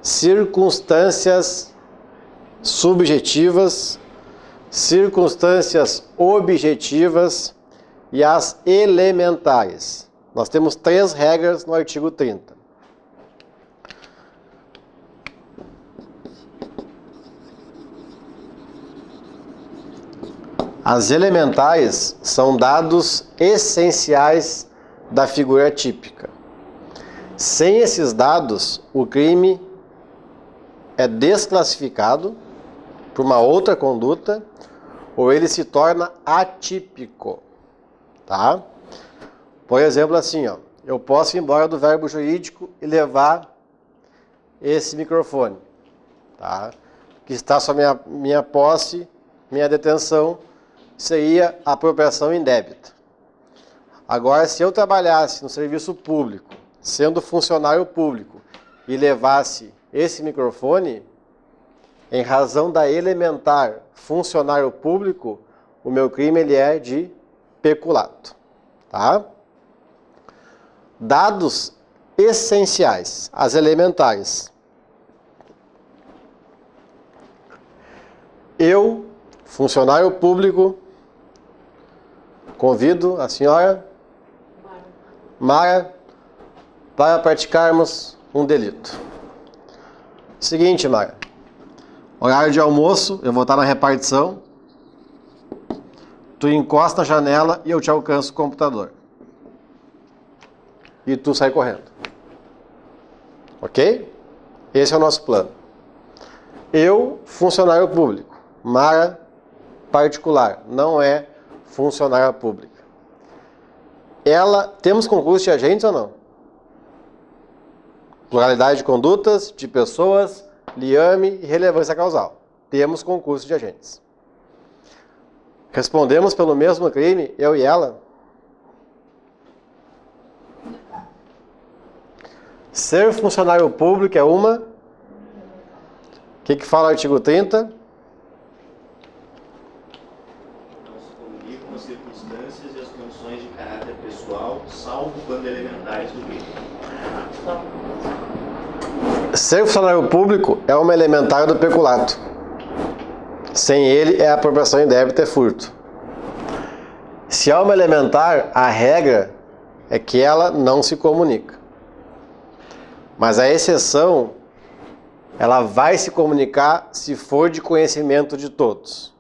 Circunstâncias subjetivas, circunstâncias objetivas e as elementares. Nós temos 3 regras no artigo 30. As elementares são dados essenciais da figura típica. Sem esses dados, o crime é desclassificado por uma outra conduta ou ele se torna atípico, tá? Por exemplo, assim, ó, eu posso ir embora do verbo jurídico e levar esse microfone, tá? Que está sob minha posse, minha detenção, seria apropriação indébita. Agora, se eu trabalhasse no serviço público, sendo funcionário público, e levasse esse microfone, em razão da elementar funcionário público, o meu crime ele é de peculato, tá? Dados essenciais, as elementares. Eu, funcionário público, convido a senhora Mara para praticarmos um delito. Seguinte, Mara. Horário de almoço, eu vou estar na repartição. Tu encosta na janela e eu te alcanço o computador. E tu sai correndo. Ok? Esse é o nosso plano. Eu, funcionário público. Mara, particular. Não é funcionária pública. Temos concurso de agentes ou não? Pluralidade de condutas, de pessoas, liame e relevância causal. Temos concurso de agentes. Respondemos pelo mesmo crime, eu e ela? Ser funcionário público é uma... O que fala o artigo 30? Não se comunicam as circunstâncias e as condições de caráter pessoal, salvo quando elementares do crime. Ser funcionário público é uma elementar do peculato. Sem ele é apropriação indébita e furto. Se é uma elementar, a regra é que ela não se comunica. Mas a exceção, ela vai se comunicar se for de conhecimento de todos.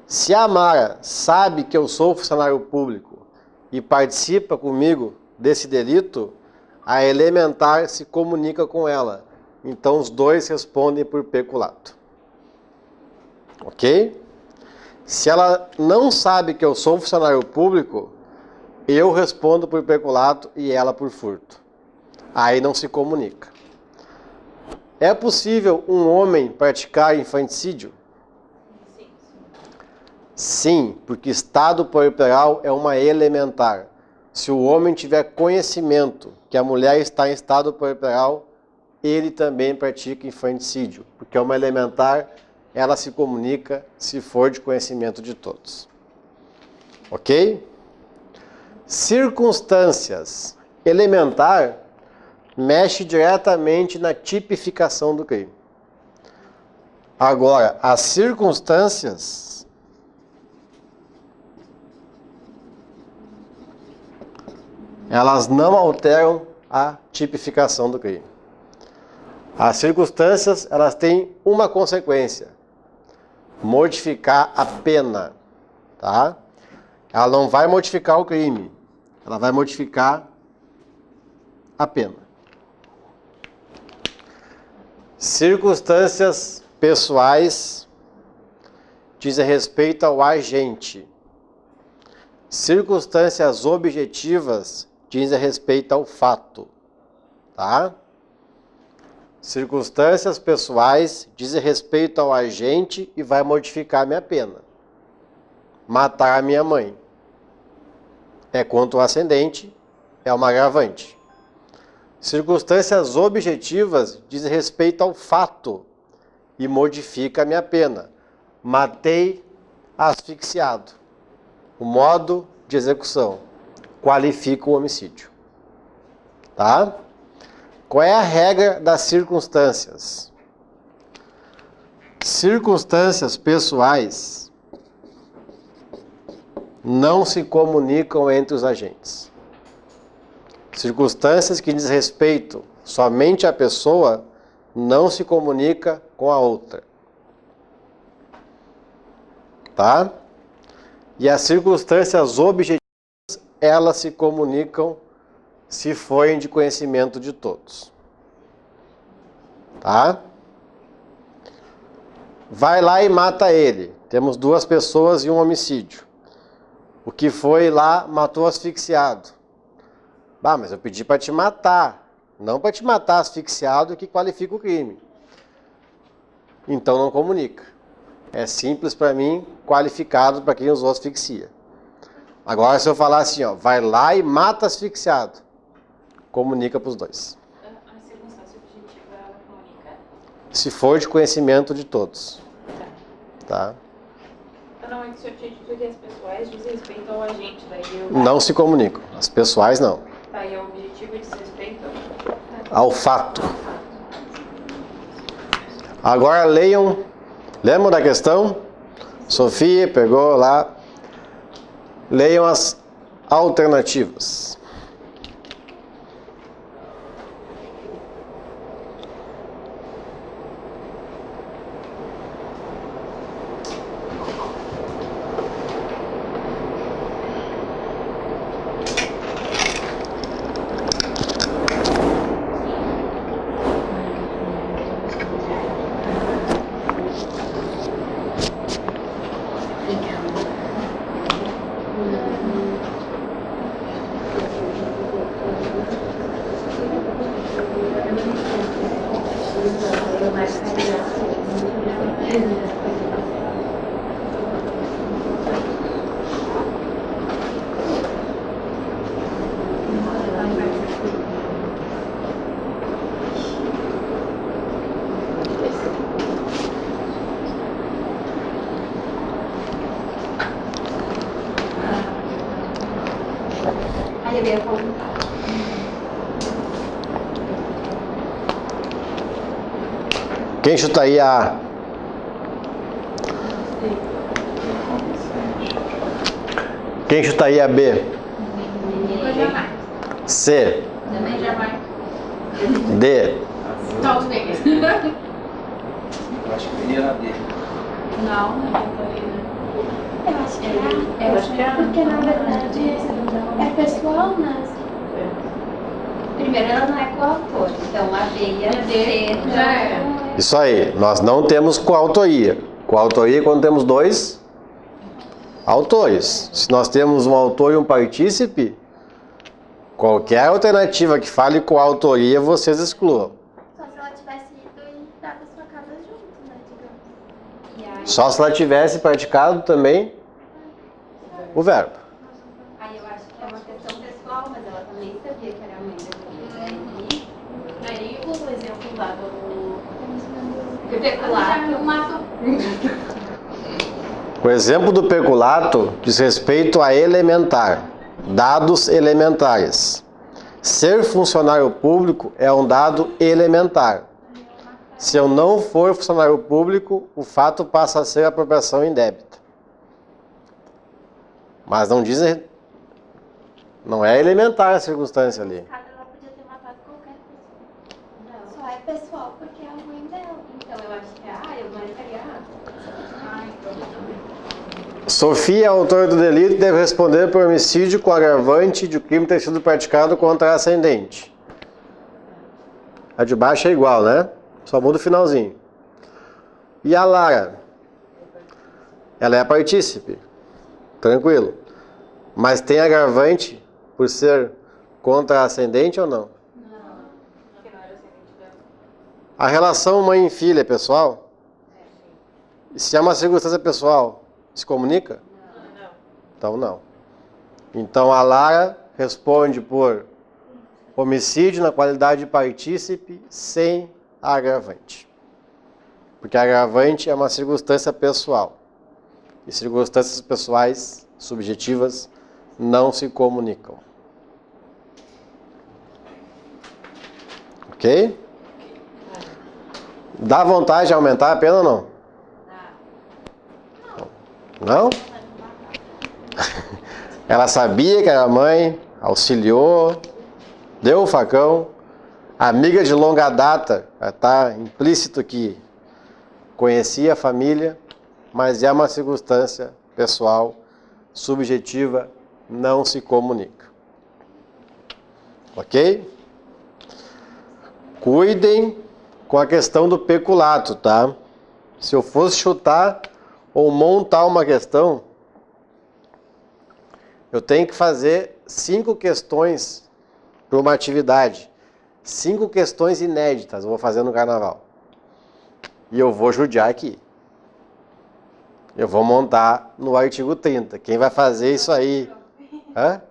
Se a Mara sabe que eu sou funcionário público e participa comigo desse delito, a elementar se comunica com ela. Então os dois respondem por peculato. Ok? Se ela não sabe que eu sou funcionário público, eu respondo por peculato e ela por furto. Aí não se comunica. É possível um homem praticar infanticídio? Sim, porque estado puerperal é uma elementar. Se o homem tiver conhecimento que a mulher está em estado puerperal, ele também pratica infanticídio, porque é uma elementar, ela se comunica se for de conhecimento de todos. Ok? Circunstâncias. Elementar mexe diretamente na tipificação do crime. Agora, as circunstâncias elas não alteram a tipificação do crime. As circunstâncias, elas têm uma consequência: modificar a pena, tá? Ela não vai modificar o crime, ela vai modificar a pena. Circunstâncias pessoais dizem respeito ao agente. Circunstâncias objetivas dizem respeito ao fato, tá? Circunstâncias pessoais dizem respeito ao agente e vai modificar a minha pena. Matar a minha mãe é contra o ascendente, é uma agravante. Circunstâncias objetivas dizem respeito ao fato e modifica a minha pena. Matei asfixiado. O modo de execução. qualifica o homicídio. Tá? Qual é a regra das circunstâncias? Circunstâncias pessoais não se comunicam entre os agentes. Circunstâncias que diz respeito somente à pessoa não se comunica com a outra. Tá? E as circunstâncias objetivas, elas se comunicam se forem de conhecimento de todos. Tá? Vai lá e mata ele. Temos 2 pessoas e um homicídio. O que foi lá matou asfixiado. Ah, mas eu pedi para te matar. Não para te matar asfixiado que qualifica o crime. Então não comunica. É simples para mim, qualificado para quem usou asfixia. Agora se eu falar assim, ó, vai lá e mata asfixiado. Comunica para os 2. A circunstância objetiva, ela comunica? Se for de conhecimento de todos. Tá? Não, é que o senhor tinha dito que as pessoais diz respeito ao agente, daí eu... Não se comunicam. As pessoais não. Tá, e o objetivo diz respeito Ao fato. Agora leiam. Lembram da questão? Sofia pegou lá. Leiam as alternativas. Aí eu ia perguntar. Quem chutaria A? Quem chutaria B? Eu jamais. C? Também jamais. D? Todos eles. Eu acho que eu iria na D. Não, não é. Eu acho que é. Porque na verdade é pessoal, né? Primeiro, ela não é coautora, então a B e a C Já é. Isso aí. Nós não temos coautoria. Coautoria é quando temos 2 autores. Se nós temos um autor e um partícipe, qualquer alternativa que fale coautoria, vocês excluam. Só se ela tivesse ido e dado as facadas junto, né? Digamos. E aí, Só se ela tivesse praticado também o verbo. aí eu acho que é uma questão pessoal, mas ela também sabia que era a mãe da filha. Aí o exemplo lá do Peculato. matou. O exemplo do peculato diz respeito a elementar, dados elementares. Ser funcionário público é um dado elementar. Se eu não for funcionário público, o fato passa a ser apropriação indébita. Mas não dizem, não é elementar a circunstância ali. Cada ela podia ter matado qualquer pessoa. Só é pessoal porque é a mãe dela. Então eu acho que eu marcaria Sofia, autor do delito, deve responder por homicídio com agravante de o crime ter sido praticado contra a ascendente. A de baixo é igual, né? Só muda o finalzinho. E a Lara? Ela é a partícipe. Tranquilo. Mas tem agravante por ser contra a ascendente ou não? porque não era ascendente dela. A relação mãe e filha é pessoal? E se é uma circunstância pessoal, se comunica? Não. Então não. Então a Lara responde por homicídio na qualidade de partícipe sem agravante. Porque agravante é uma circunstância pessoal. E circunstâncias pessoais, subjetivas, não se comunicam. Ok? Dá vontade de aumentar a pena ou não? Não? Ela sabia que era mãe, auxiliou, deu o facão, amiga de longa data, está implícito que conhecia a família, mas é uma circunstância pessoal, subjetiva, não se comunica. Ok? Cuidem com a questão do peculato, tá? Se eu fosse chutar ou montar uma questão, eu tenho que fazer 5 questões para uma atividade. 5 questões inéditas eu vou fazer no carnaval. E eu vou judiar aqui. Eu vou montar no artigo 30. Quem vai fazer isso aí? Hã?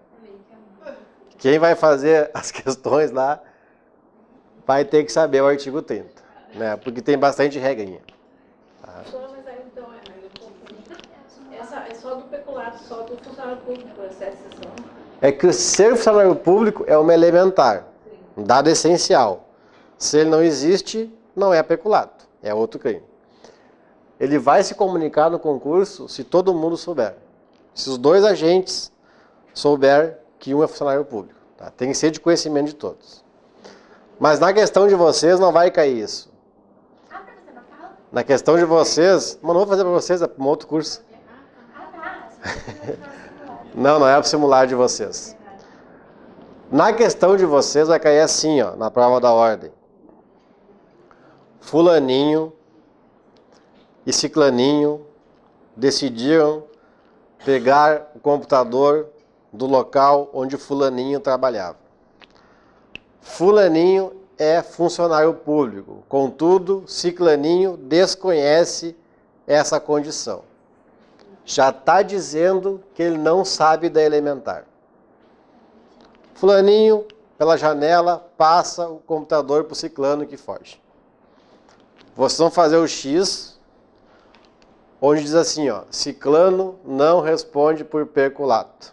Quem vai fazer as questões lá vai ter que saber o artigo 30. Né? Porque tem bastante regrinha. Mas aí então essa é só do peculato, só do funcionário público, essa exceção. É que ser funcionário público é uma elementar, um dado essencial. Se ele não existe, não é peculato, é outro crime. Ele vai se comunicar no concurso se todo mundo souber. Se os 2 agentes souber que um é funcionário público. Tá? Tem que ser de conhecimento de todos. Mas na questão de vocês não vai cair isso. Na questão de vocês, mas não vou fazer para vocês, é para um outro curso. Não é para o simular de vocês. Na questão de vocês vai cair assim, ó, na prova da ordem. Fulaninho e ciclaninho decidiram pegar o computador do local onde fulaninho trabalhava. Fulaninho é funcionário público, contudo, ciclaninho desconhece essa condição. Já está dizendo que ele não sabe da elementar. Fulaninho, pela janela, passa o computador para o ciclano que foge. Vocês vão fazer o X, onde diz assim, ó, ciclano não responde por peculato.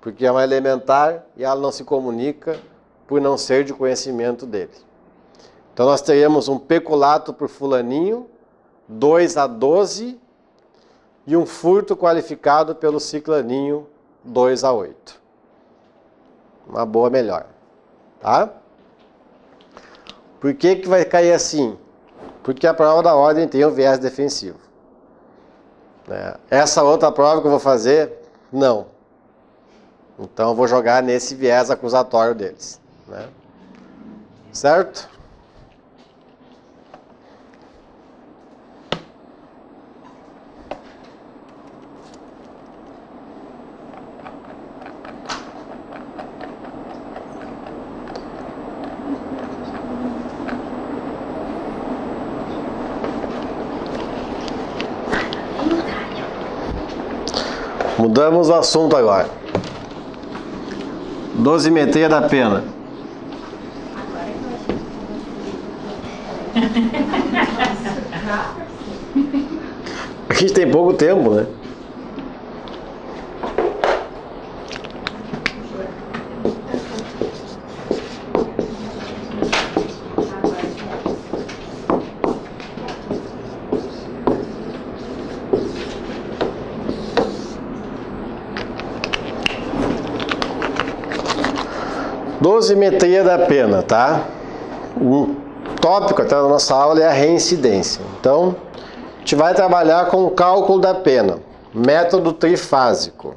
Porque é uma elementar e ela não se comunica por não ser de conhecimento dele. Então nós teríamos um peculato por fulaninho, 2 a 12, e um furto qualificado pelo ciclaninho, 2 a 8. Uma boa melhor. Tá? Por que que vai cair assim? Porque a prova da ordem tem o viés defensivo. Essa outra prova que eu vou fazer, não. Então eu vou jogar nesse viés acusatório deles. Né? Certo? Mudamos o assunto agora. Dosimetria da pena. A gente tem pouco tempo, né? Dosimetria da pena, tá? Um tópico até na nossa aula é a reincidência. Então, a gente vai trabalhar com o cálculo da pena, método trifásico.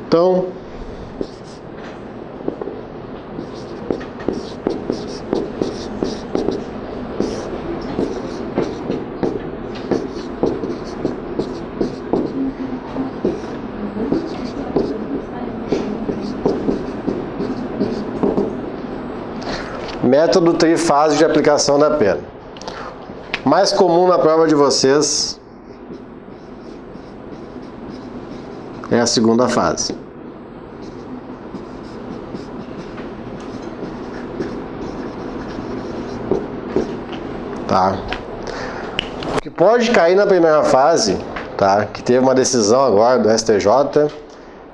Então, método trifásico de aplicação da pena. Mais comum na prova de vocês é a segunda fase. Tá? pode cair na primeira fase, tá? Que teve uma decisão agora do STJ,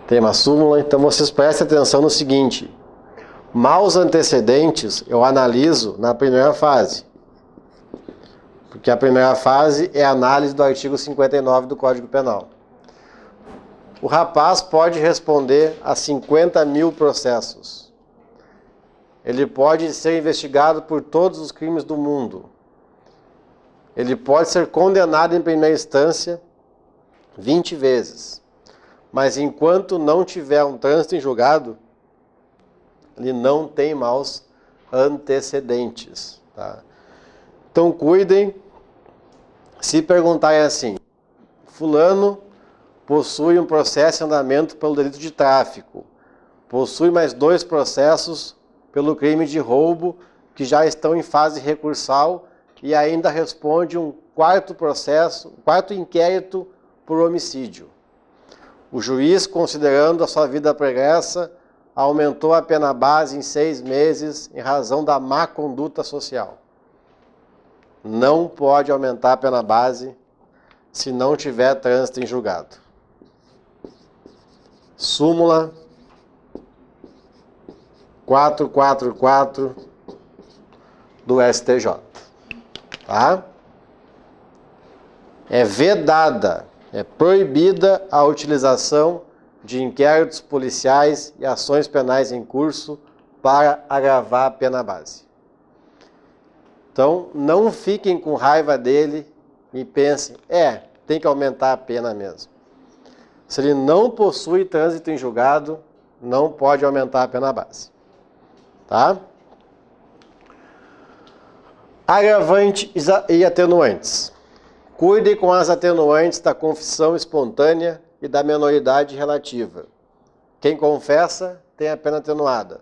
tem uma súmula, então vocês prestem atenção no seguinte: maus antecedentes eu analiso na primeira fase, porque a primeira fase é a análise do artigo 59 do Código Penal. O rapaz pode responder a 50 mil processos. Ele pode ser investigado por todos os crimes do mundo. Ele pode ser condenado em primeira instância 20 vezes. Mas enquanto não tiver um trânsito em julgado, ele não tem maus antecedentes. Tá? Então cuidem, se perguntarem assim: fulano possui um processo em andamento pelo delito de tráfico, possui mais 2 processos pelo crime de roubo que já estão em fase recursal e ainda responde um 4º processo, 4º inquérito por homicídio. O juiz, considerando a sua vida pregressa, aumentou a pena base em 6 meses em razão da má conduta social. Não pode aumentar a pena base se não tiver trânsito em julgado. Súmula 444 do STJ. Tá? É vedada, é proibida a utilização de inquéritos policiais e ações penais em curso para agravar a pena base. Então, não fiquem com raiva dele e pensem, tem que aumentar a pena mesmo. Se ele não possui trânsito em julgado, não pode aumentar a pena base. Tá? Agravante e atenuantes. Cuide com as atenuantes da confissão espontânea e da menoridade relativa. Quem confessa tem a pena atenuada.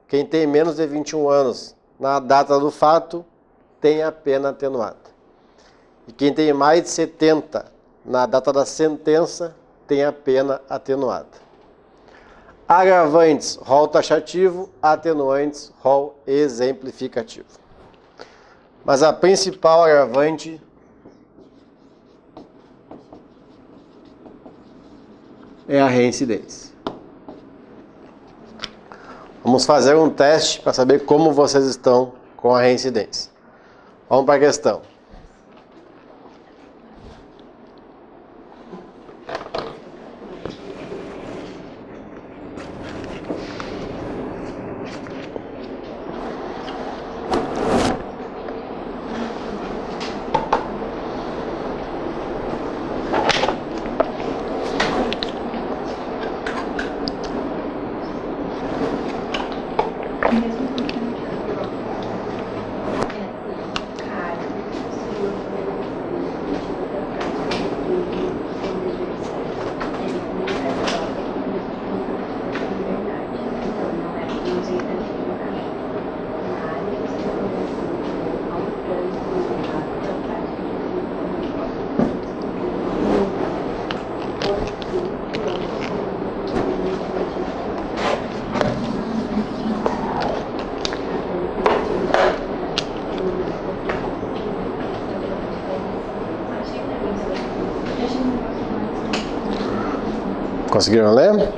Quem tem menos de 21 anos na data do fato tem a pena atenuada. E quem tem mais de 70 na data da sentença tem a pena atenuada. Agravantes, rol taxativo; atenuantes, rol exemplificativo. Mas a principal agravante é a reincidência. Vamos fazer um teste para saber como vocês estão com a reincidência. Vamos para a questão. Conseguiram ler?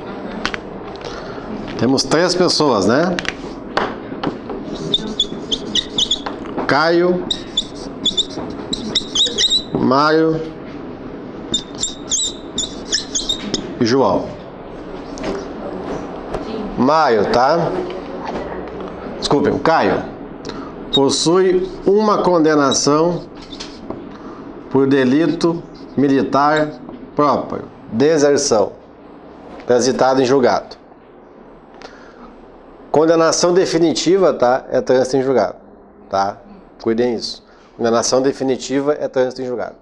Temos 3 pessoas, né? Caio, Mário e João. Mário, tá? Desculpem, Caio possui uma condenação por delito militar próprio, deserção, transitado em julgado. Condenação definitiva, tá? É trânsito em julgado, tá? Cuidem disso. Condenação definitiva é trânsito em julgado.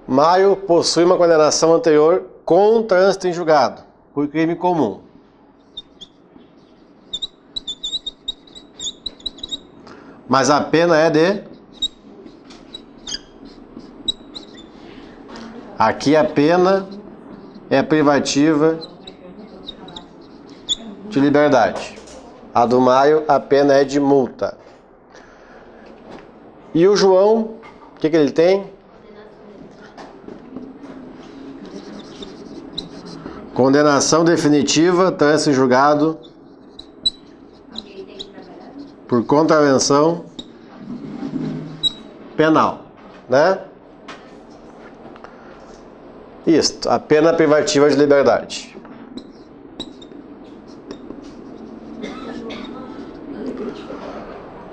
Mário possui uma condenação anterior com trânsito em julgado, por crime comum. Mas a pena é de... Aqui a pena é privativa de liberdade. A do Mário, a pena é de multa. E o João, o que ele tem? Condenação definitiva, trânsito em julgado por contravenção penal, né? Isso, a pena privativa de liberdade.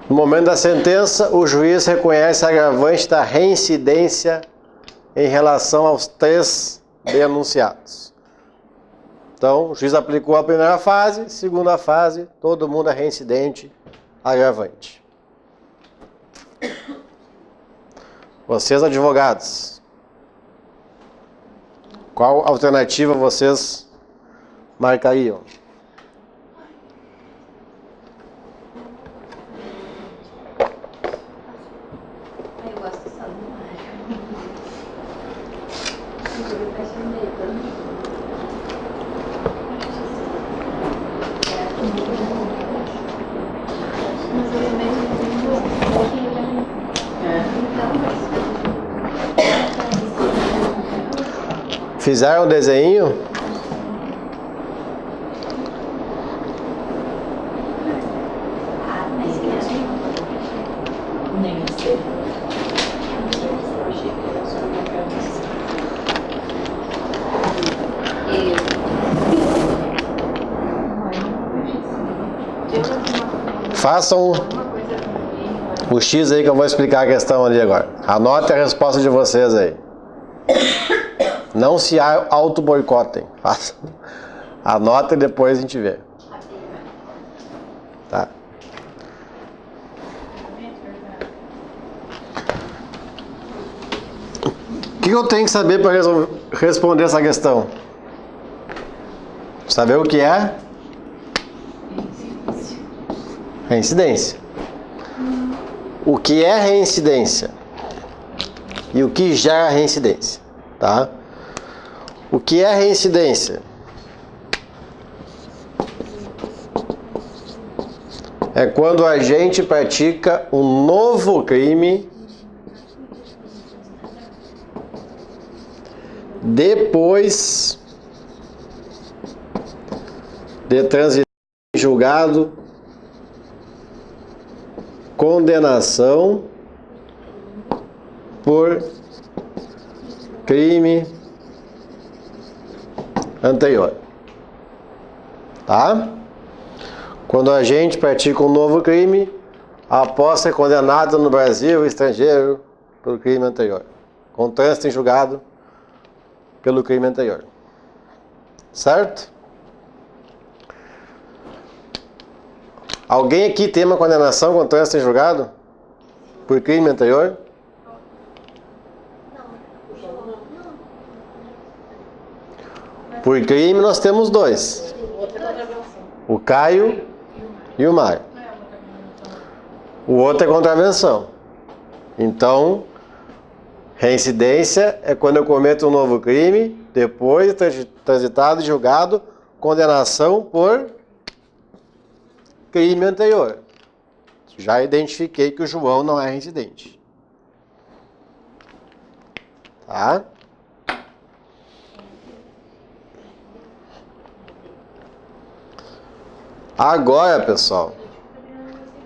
No momento da sentença, o juiz reconhece a agravante da reincidência em relação aos 3 denunciados. Então, o juiz aplicou a primeira fase, segunda fase, todo mundo é reincidente, agravante. Vocês, advogados, qual alternativa vocês marcariam? Eu gosto só do Mário. Mas ele é mesmo Fizeram o desenho? Nem sei. Eu achei que era só uma cabeça. Façam o X aí que eu vou explicar a questão ali agora. Anote a resposta de vocês aí. Não se auto-boicotem. Anota e depois a gente vê. Tá. O que eu tenho que saber para responder essa questão? Saber o que é? Reincidência. O que é reincidência? E o que gera reincidência? Tá? O que é reincidência? É quando a gente pratica um novo crime depois de transitar em julgado, condenação por crime anterior. Tá? Quando a gente pratica um novo crime após ser condenado no Brasil ou estrangeiro pelo crime anterior, com trânsito em julgado pelo crime anterior. Certo? Alguém aqui tem uma condenação com trânsito em julgado por crime anterior? Por crime nós temos 2. O Caio e o Mário. O outro é contravenção. Então, reincidência é quando eu cometo um novo crime, depois de transitado e julgado, condenação por crime anterior. Já identifiquei que o João não é reincidente. Tá? Agora, pessoal,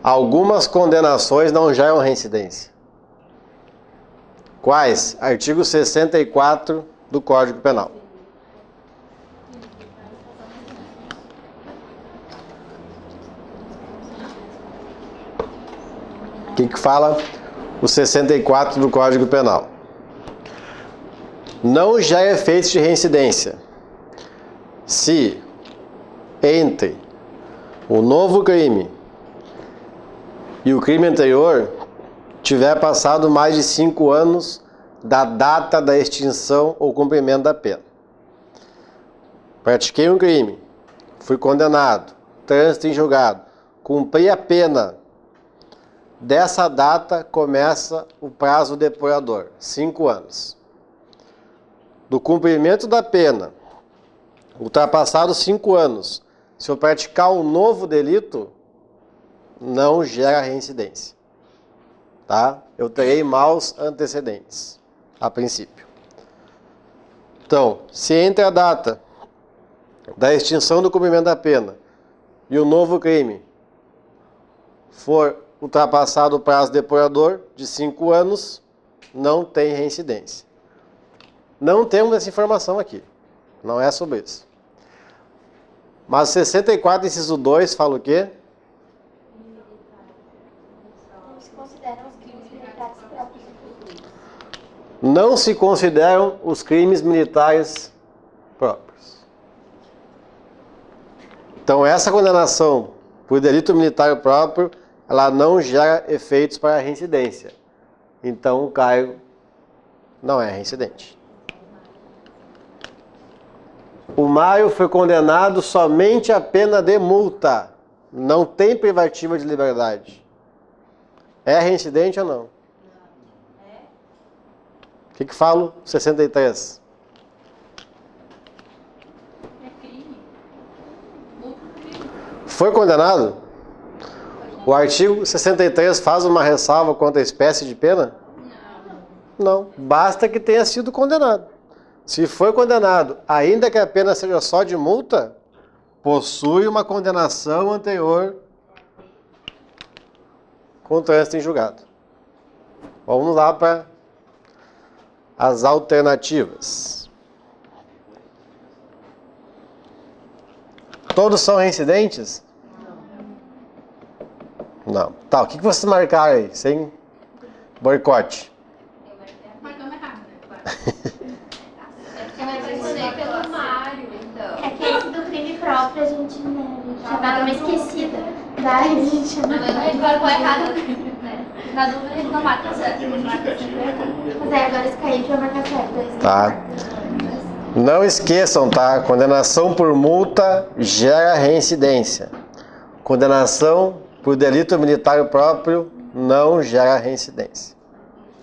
algumas condenações não geram reincidência. Quais? Artigo 64 do Código Penal. O que fala o 64 do Código Penal? Não gera efeitos de reincidência se entre o novo crime e o crime anterior tiver passado mais de 5 anos da data da extinção ou cumprimento da pena. Pratiquei um crime, fui condenado, trânsito em julgado, cumpri a pena. Dessa data começa o prazo depurador, 5 anos. Do cumprimento da pena, ultrapassados 5 anos, se eu praticar um novo delito, não gera reincidência. tá? Eu terei maus antecedentes, a princípio. Então, se entre a data da extinção do cumprimento da pena e o novo crime for ultrapassado o prazo depurador de 5 anos, não tem reincidência. Não temos essa informação aqui. Não é sobre isso. Mas 64, inciso 2, fala o quê? Não se consideram os crimes militares próprios. Não se consideram os crimes militares próprios. Então, essa condenação por delito militar próprio, ela não gera efeitos para a reincidência. Então, o Caio não é reincidente. O Mário foi condenado somente à pena de multa. Não tem privativa de liberdade. É reincidente ou não? O que falo? 63. É crime. Multa é crime. Foi condenado? O artigo 63 faz uma ressalva quanto à espécie de pena? Não. Basta que tenha sido condenado. Se foi condenado, ainda que a pena seja só de multa, possui uma condenação anterior com trânsito em julgado. Vamos lá para as alternativas. Todos são reincidentes? Não. Tá, o que vocês marcaram aí? Sem boicote. Marcamos errado, né? Claro. Eu mencionei pelo Mário, então. É que esse do crime próprio a gente, né, já dá uma esquecida. Daí a gente A gente marcou errado, né? Na dúvida a gente não marca certo. Mas aí agora esse caiu, a gente vai marcar certo. Esse Tá. Não esqueçam, tá? Condenação por multa gera reincidência. Condenação por delito militar próprio não gera reincidência.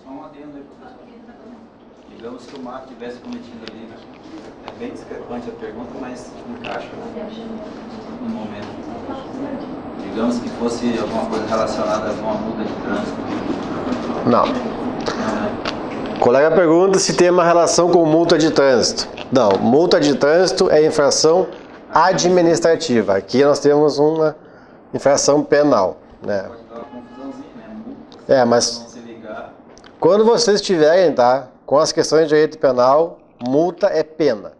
Só um adendo aí, professor. Digamos que o Marco tivesse cometido ali, é bem discrepante a pergunta, mas encaixa no momento. Digamos que fosse alguma coisa relacionada a alguma multa de trânsito. Não. O colega pergunta se tem uma relação com multa de trânsito. Não, multa de trânsito é infração administrativa. Aqui nós temos uma infração penal, né? Pode dar uma confusãozinha, né? Multa, É, mas se não se ligar, quando vocês tiverem, tá, com as questões de direito penal, multa é pena,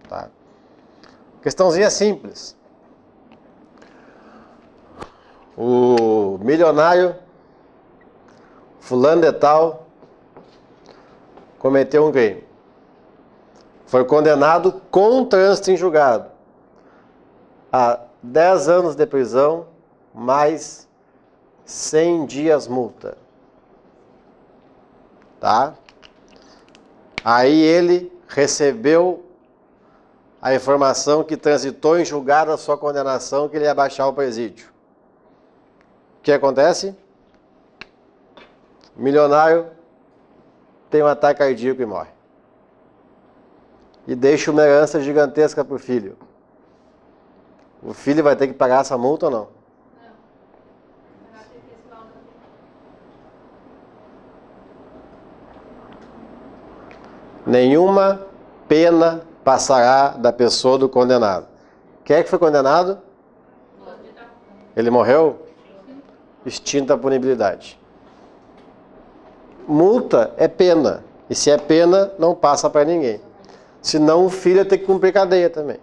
tá? Questãozinha simples. O milionário fulano de tal cometeu um crime. Foi condenado com trânsito em julgado a 10 anos de prisão mais 100 dias multa. Tá? Aí ele recebeu a informação que transitou em julgado a sua condenação, que ele ia baixar o presídio. O que acontece? O milionário tem um ataque cardíaco e morre. E deixa uma herança gigantesca para o filho. O filho vai ter que pagar essa multa ou não? Nenhuma pena passará da pessoa do condenado. Quem é que foi condenado? Ele morreu? Extinta a punibilidade. Multa é pena. E se é pena, não passa para ninguém. Senão o filho tem que cumprir cadeia também.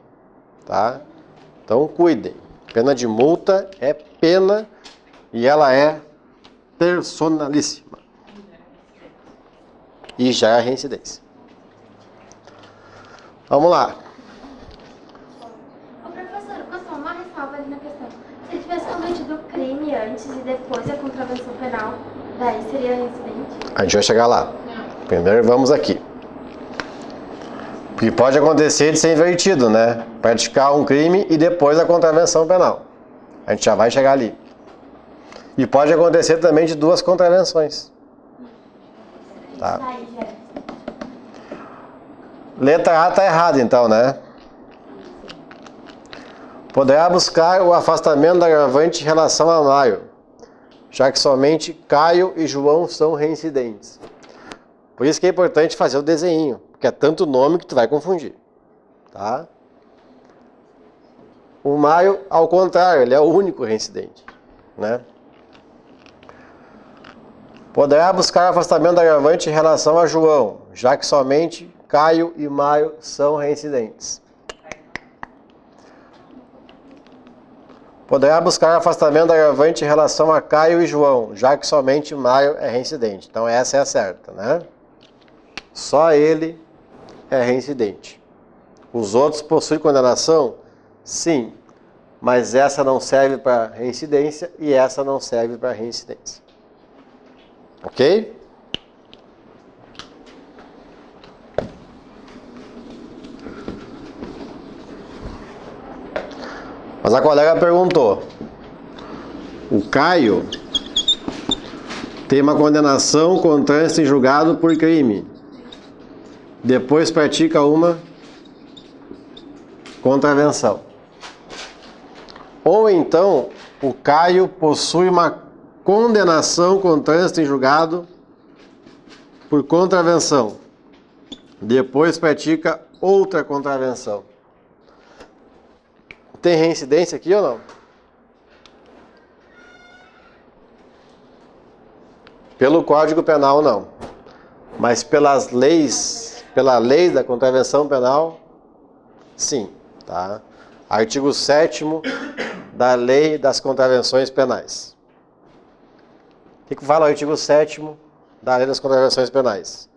Tá? Então cuidem. Pena de multa é pena e ela é personalíssima. E já é reincidência. Vamos lá. Ô professor, só uma ressalva ali na questão. Se ele tivesse cometido o crime antes e depois a contravenção penal, daí seria reincidente? A gente vai chegar lá. Primeiro vamos aqui. Porque pode acontecer de ser invertido, né? Praticar um crime e depois a contravenção penal. A gente já vai chegar ali. E pode acontecer também de duas contravenções. Tá? Daí já. Letra A está errada então, né? Poderá buscar o afastamento da agravante em relação a Mário. já que somente Caio e João são reincidentes. Por isso que é importante fazer o desenho, porque é tanto nome que tu vai confundir, tá? O Mário, ao contrário, ele é o único reincidente, né? Poderá buscar afastamento do agravante em relação a João, já que somente Caio e Mário são reincidentes. Poderá buscar afastamento do agravante em relação a Caio e João, já que somente Mário é reincidente. Então essa é a certa, né? Só ele é reincidente. Os outros possuem condenação? Sim, mas essa não serve para reincidência e essa não serve para reincidência. Ok? Mas a colega perguntou: o Caio tem uma condenação com trânsito em julgado por crime. Depois pratica uma contravenção. Ou então, o Caio possui uma condenação com trânsito em julgado por contravenção. Depois pratica outra contravenção. Tem reincidência aqui ou não? Pelo Código Penal, não. Mas pela lei da contravenção penal, sim, tá? Artigo 7º da Lei das Contravenções Penais. O que fala o artigo 7º da Lei das Contravenções Penais?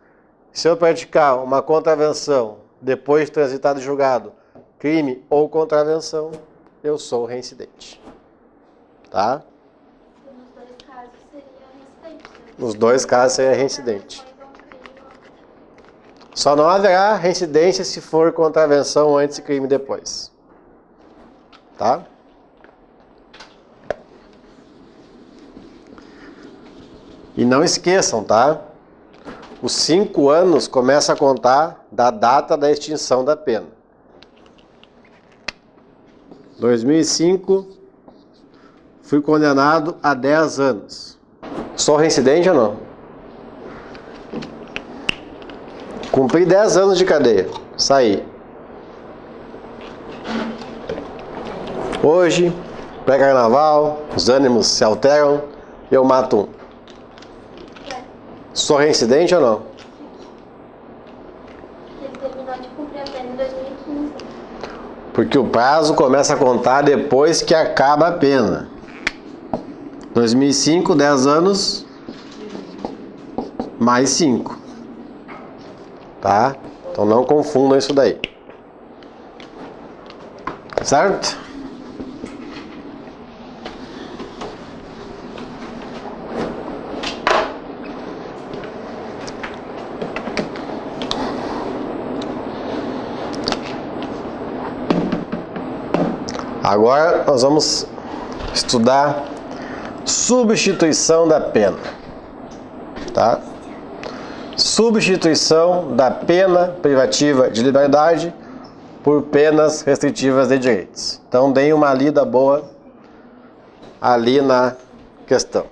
Se eu praticar uma contravenção depois de transitado e julgado, crime ou contravenção, eu sou reincidente. Tá? Nos dois casos seria reincidente. Nos dois casos seria reincidente. Só não haverá reincidência se for contravenção antes e crime depois. Tá? E não esqueçam, tá? Os 5 anos começa a contar da data da extinção da pena. 2005, fui condenado a 10 anos. Sou reincidente ou não? Cumpri 10 anos de cadeia. Saí. Hoje, pré-carnaval, os ânimos se alteram, eu mato um. Sou reincidente ou não? Ele terminou de cumprir a pena em 2015. Porque o prazo começa a contar depois que acaba a pena. 2005, 10 anos, mais 5. Tá? Então não confundam isso daí. Certo? Agora nós vamos estudar substituição da pena, tá? Substituição da pena privativa de liberdade por penas restritivas de direitos. Então deem uma lida boa ali na questão.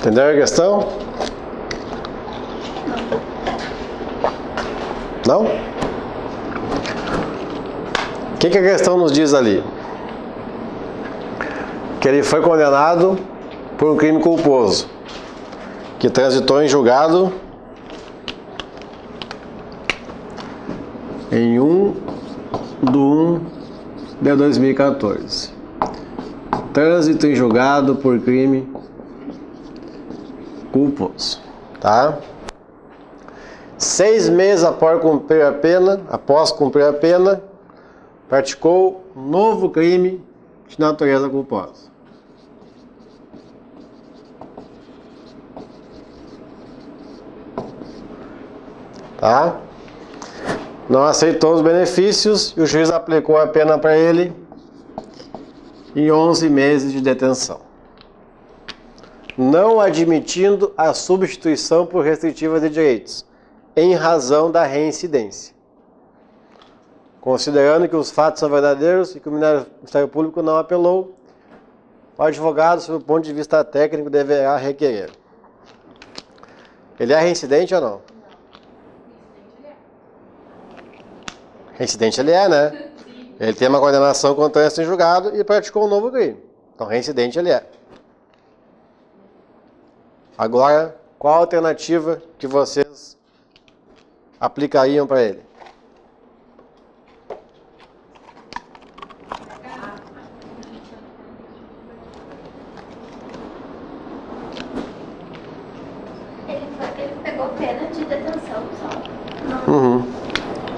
Entendeu a questão? Não? O que a questão nos diz ali? Que ele foi condenado por um crime culposo, que transitou em julgado em 1/1/2014. Trânsito em julgado por crime culposo, tá? 6 meses após cumprir a pena, praticou novo crime de natureza culposa. Tá? Não aceitou os benefícios e o juiz aplicou a pena para ele em 11 meses de detenção, não admitindo a substituição por restritiva de direitos, em razão da reincidência. Considerando que os fatos são verdadeiros e que o Ministério Público não apelou, o advogado, sob o ponto de vista técnico, deverá requerer. Ele é reincidente ou não? Reincidente ele é, né? Ele tem uma condenação com trânsito em julgado e praticou um novo crime. Então, reincidente ele é. Agora, qual a alternativa que vocês aplicariam para ele? Ele pegou pena de detenção só.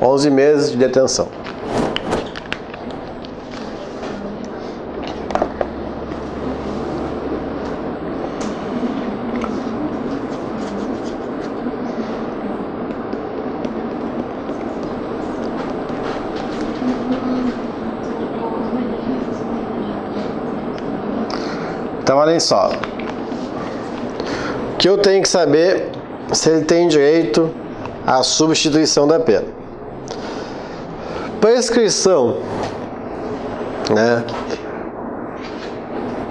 11 meses de detenção. Então, olhem só. O que eu tenho que saber se ele tem direito à substituição da pena. Prescrição, né?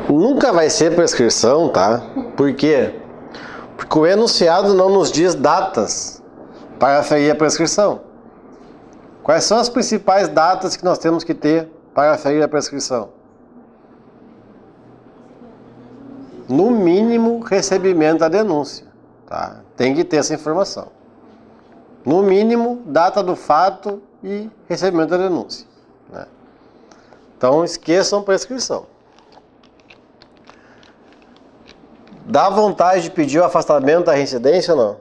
Nunca vai ser prescrição, tá? Por quê? Porque o enunciado não nos diz datas para aferir a prescrição. Quais são as principais datas que nós temos que ter para aferir a prescrição? No mínimo, recebimento da denúncia, tá? Tem que ter essa informação. No mínimo, data do fato e recebimento da denúncia, né? Então, esqueçam prescrição. Dá vontade de pedir o afastamento da reincidência ou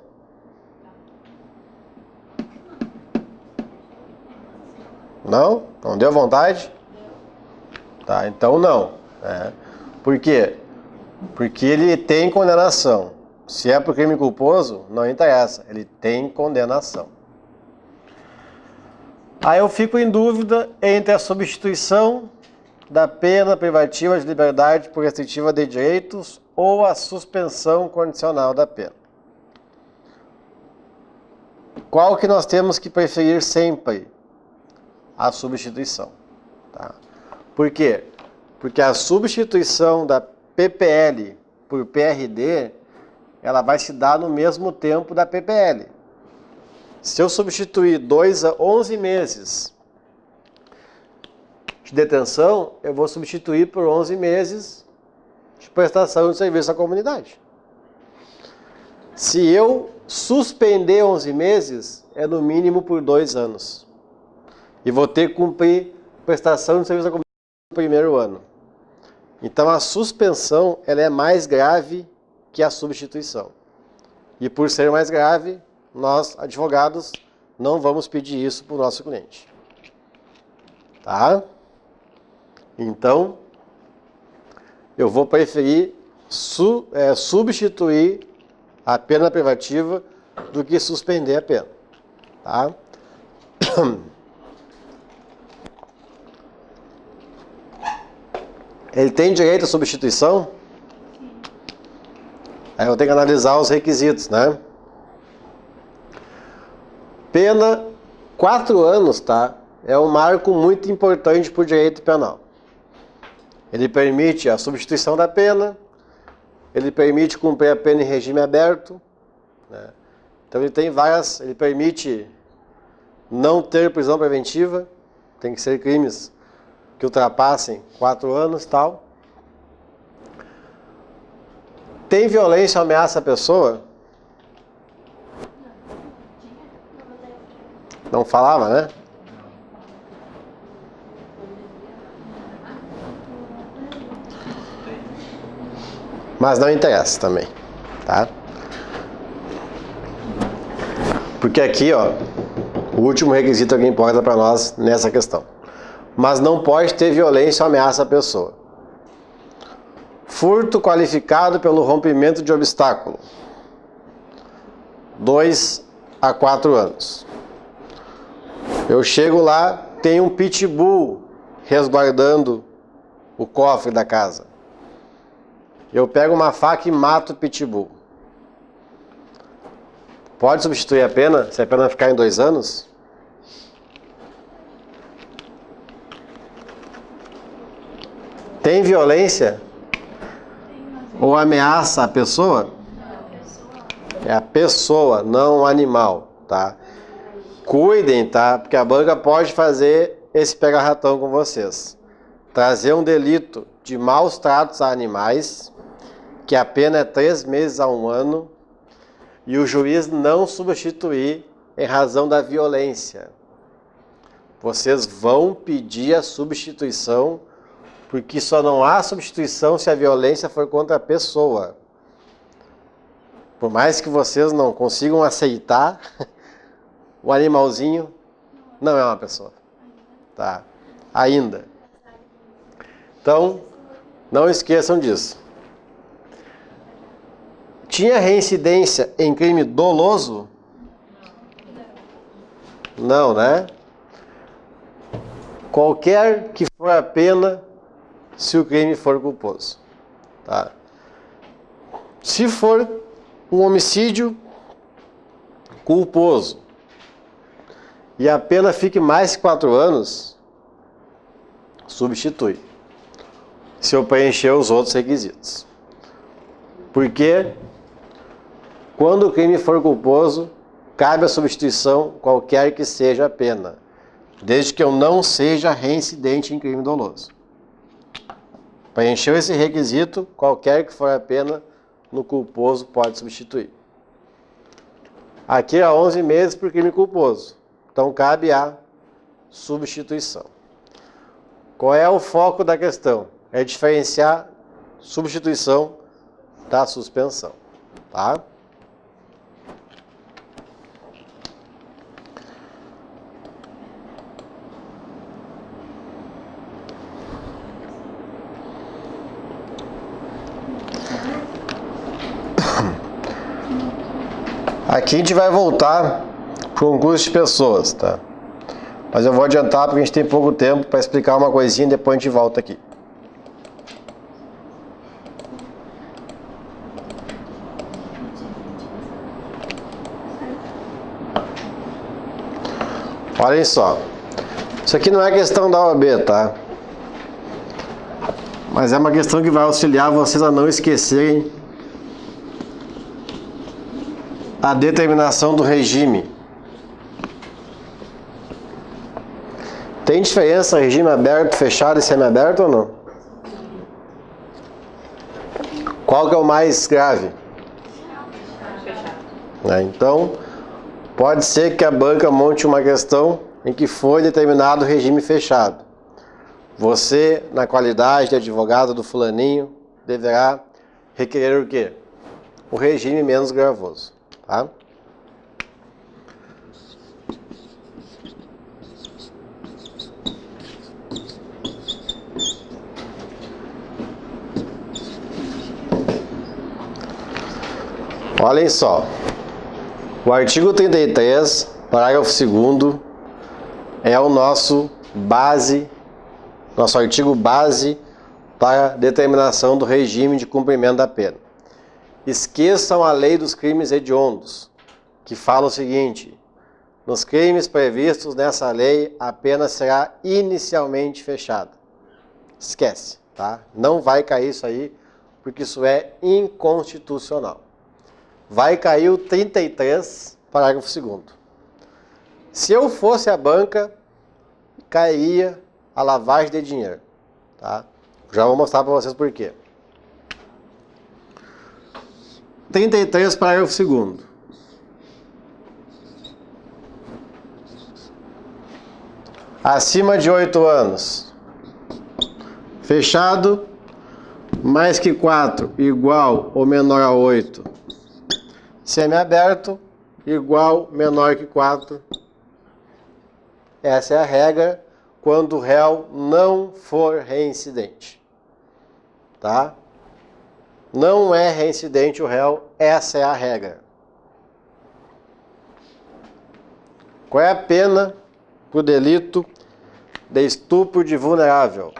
não? Não? Não deu vontade? Tá, então não. Né? Por quê? Porque ele tem condenação. Se é por crime culposo, não interessa. Ele tem condenação. Aí eu fico em dúvida entre a substituição da pena privativa de liberdade por restritiva de direitos ou a suspensão condicional da pena. Qual que nós temos que preferir sempre? A substituição. Tá? Por quê? Porque a substituição da PPL por PRD, ela vai se dar no mesmo tempo da PPL. Se eu substituir 2 a 11 meses de detenção, eu vou substituir por 11 meses de prestação de serviço à comunidade. Se eu suspender 11 meses, é no mínimo por 2 anos. E vou ter que cumprir prestação de serviço à comunidade no primeiro ano. Então a suspensão ela é mais grave que a substituição. E por ser mais grave, nós, advogados, não vamos pedir isso para o nosso cliente. Tá? Então, eu vou preferir substituir a pena privativa do que suspender a pena. Tá? Ele tem direito à substituição? Aí eu tenho que analisar os requisitos, né? Pena 4 anos, tá? É um marco muito importante para o direito penal. Ele permite a substituição da pena, ele permite cumprir a pena em regime aberto, né? Então ele permite não ter prisão preventiva, tem que ser crimes que ultrapassem 4 anos e tal. Tem violência ou ameaça a pessoa? Não falava, né? Mas não interessa também, tá? Porque aqui, ó, o último requisito que importa para nós nessa questão. Mas não pode ter violência ou ameaça à pessoa. Furto qualificado pelo rompimento de obstáculo. 2 a 4 anos. Eu chego lá, tem um pitbull resguardando o cofre da casa. Eu pego uma faca e mato o pitbull. Pode substituir a pena, se a pena ficar em 2 anos? Tem violência? Ou ameaça a pessoa? É a pessoa, não o animal, tá? Cuidem, tá? Porque a banca pode fazer esse pega-ratão com vocês. Trazer um delito de maus tratos a animais, que a pena é 3 meses a 1 ano, e o juiz não substituir em razão da violência. Vocês vão pedir a substituição, porque só não há substituição se a violência for contra a pessoa. Por mais que vocês não consigam aceitar, o animalzinho não é uma pessoa, tá? Ainda. Então, não esqueçam disso. Tinha reincidência em crime doloso? Não, né? Qualquer que for a pena, se o crime for culposo, tá? Se for um homicídio culposo e a pena fique mais que 4 anos, substitui, se eu preencher os outros requisitos. Porque quando o crime for culposo, cabe a substituição qualquer que seja a pena, desde que eu não seja reincidente em crime doloso. Preencheu esse requisito, qualquer que for a pena, no culposo pode substituir. Aqui é 11 meses por crime culposo, então cabe a substituição. Qual é o foco da questão? É diferenciar substituição da suspensão, tá? Aqui a gente vai voltar para o concurso de pessoas, tá? Mas eu vou adiantar porque a gente tem pouco tempo para explicar uma coisinha e depois a gente volta aqui. Olhem só. Isso aqui não é questão da OAB, tá? Mas é uma questão que vai auxiliar vocês a não esquecerem a determinação do regime. Tem diferença regime aberto, fechado e semiaberto ou não? Qual que é o mais grave? Então, pode ser que a banca monte uma questão em que foi determinado o regime fechado. Você, na qualidade de advogado do fulaninho, deverá requerer o quê? O regime menos gravoso. Tá? Olhem só. O artigo 33, parágrafo 2º, é o nosso artigo base para determinação do regime de cumprimento da pena. Esqueçam a lei dos crimes hediondos, que fala o seguinte: nos crimes previstos nessa lei, a pena será inicialmente fechada. Esquece, tá? Não vai cair isso aí, porque isso é inconstitucional. Vai cair o 33, parágrafo 2º. Se eu fosse a banca, cairia a lavagem de dinheiro. Tá? Já vou mostrar para vocês por quê. 33, parágrafo 2º. Acima de 8 anos. Fechado, mais que 4, igual ou menor a 8. Semiaberto, igual, menor que 4. Essa é a regra quando o réu não for reincidente. Tá? Não é reincidente o réu, essa é a regra. Qual é a pena por delito de estupro de vulnerável?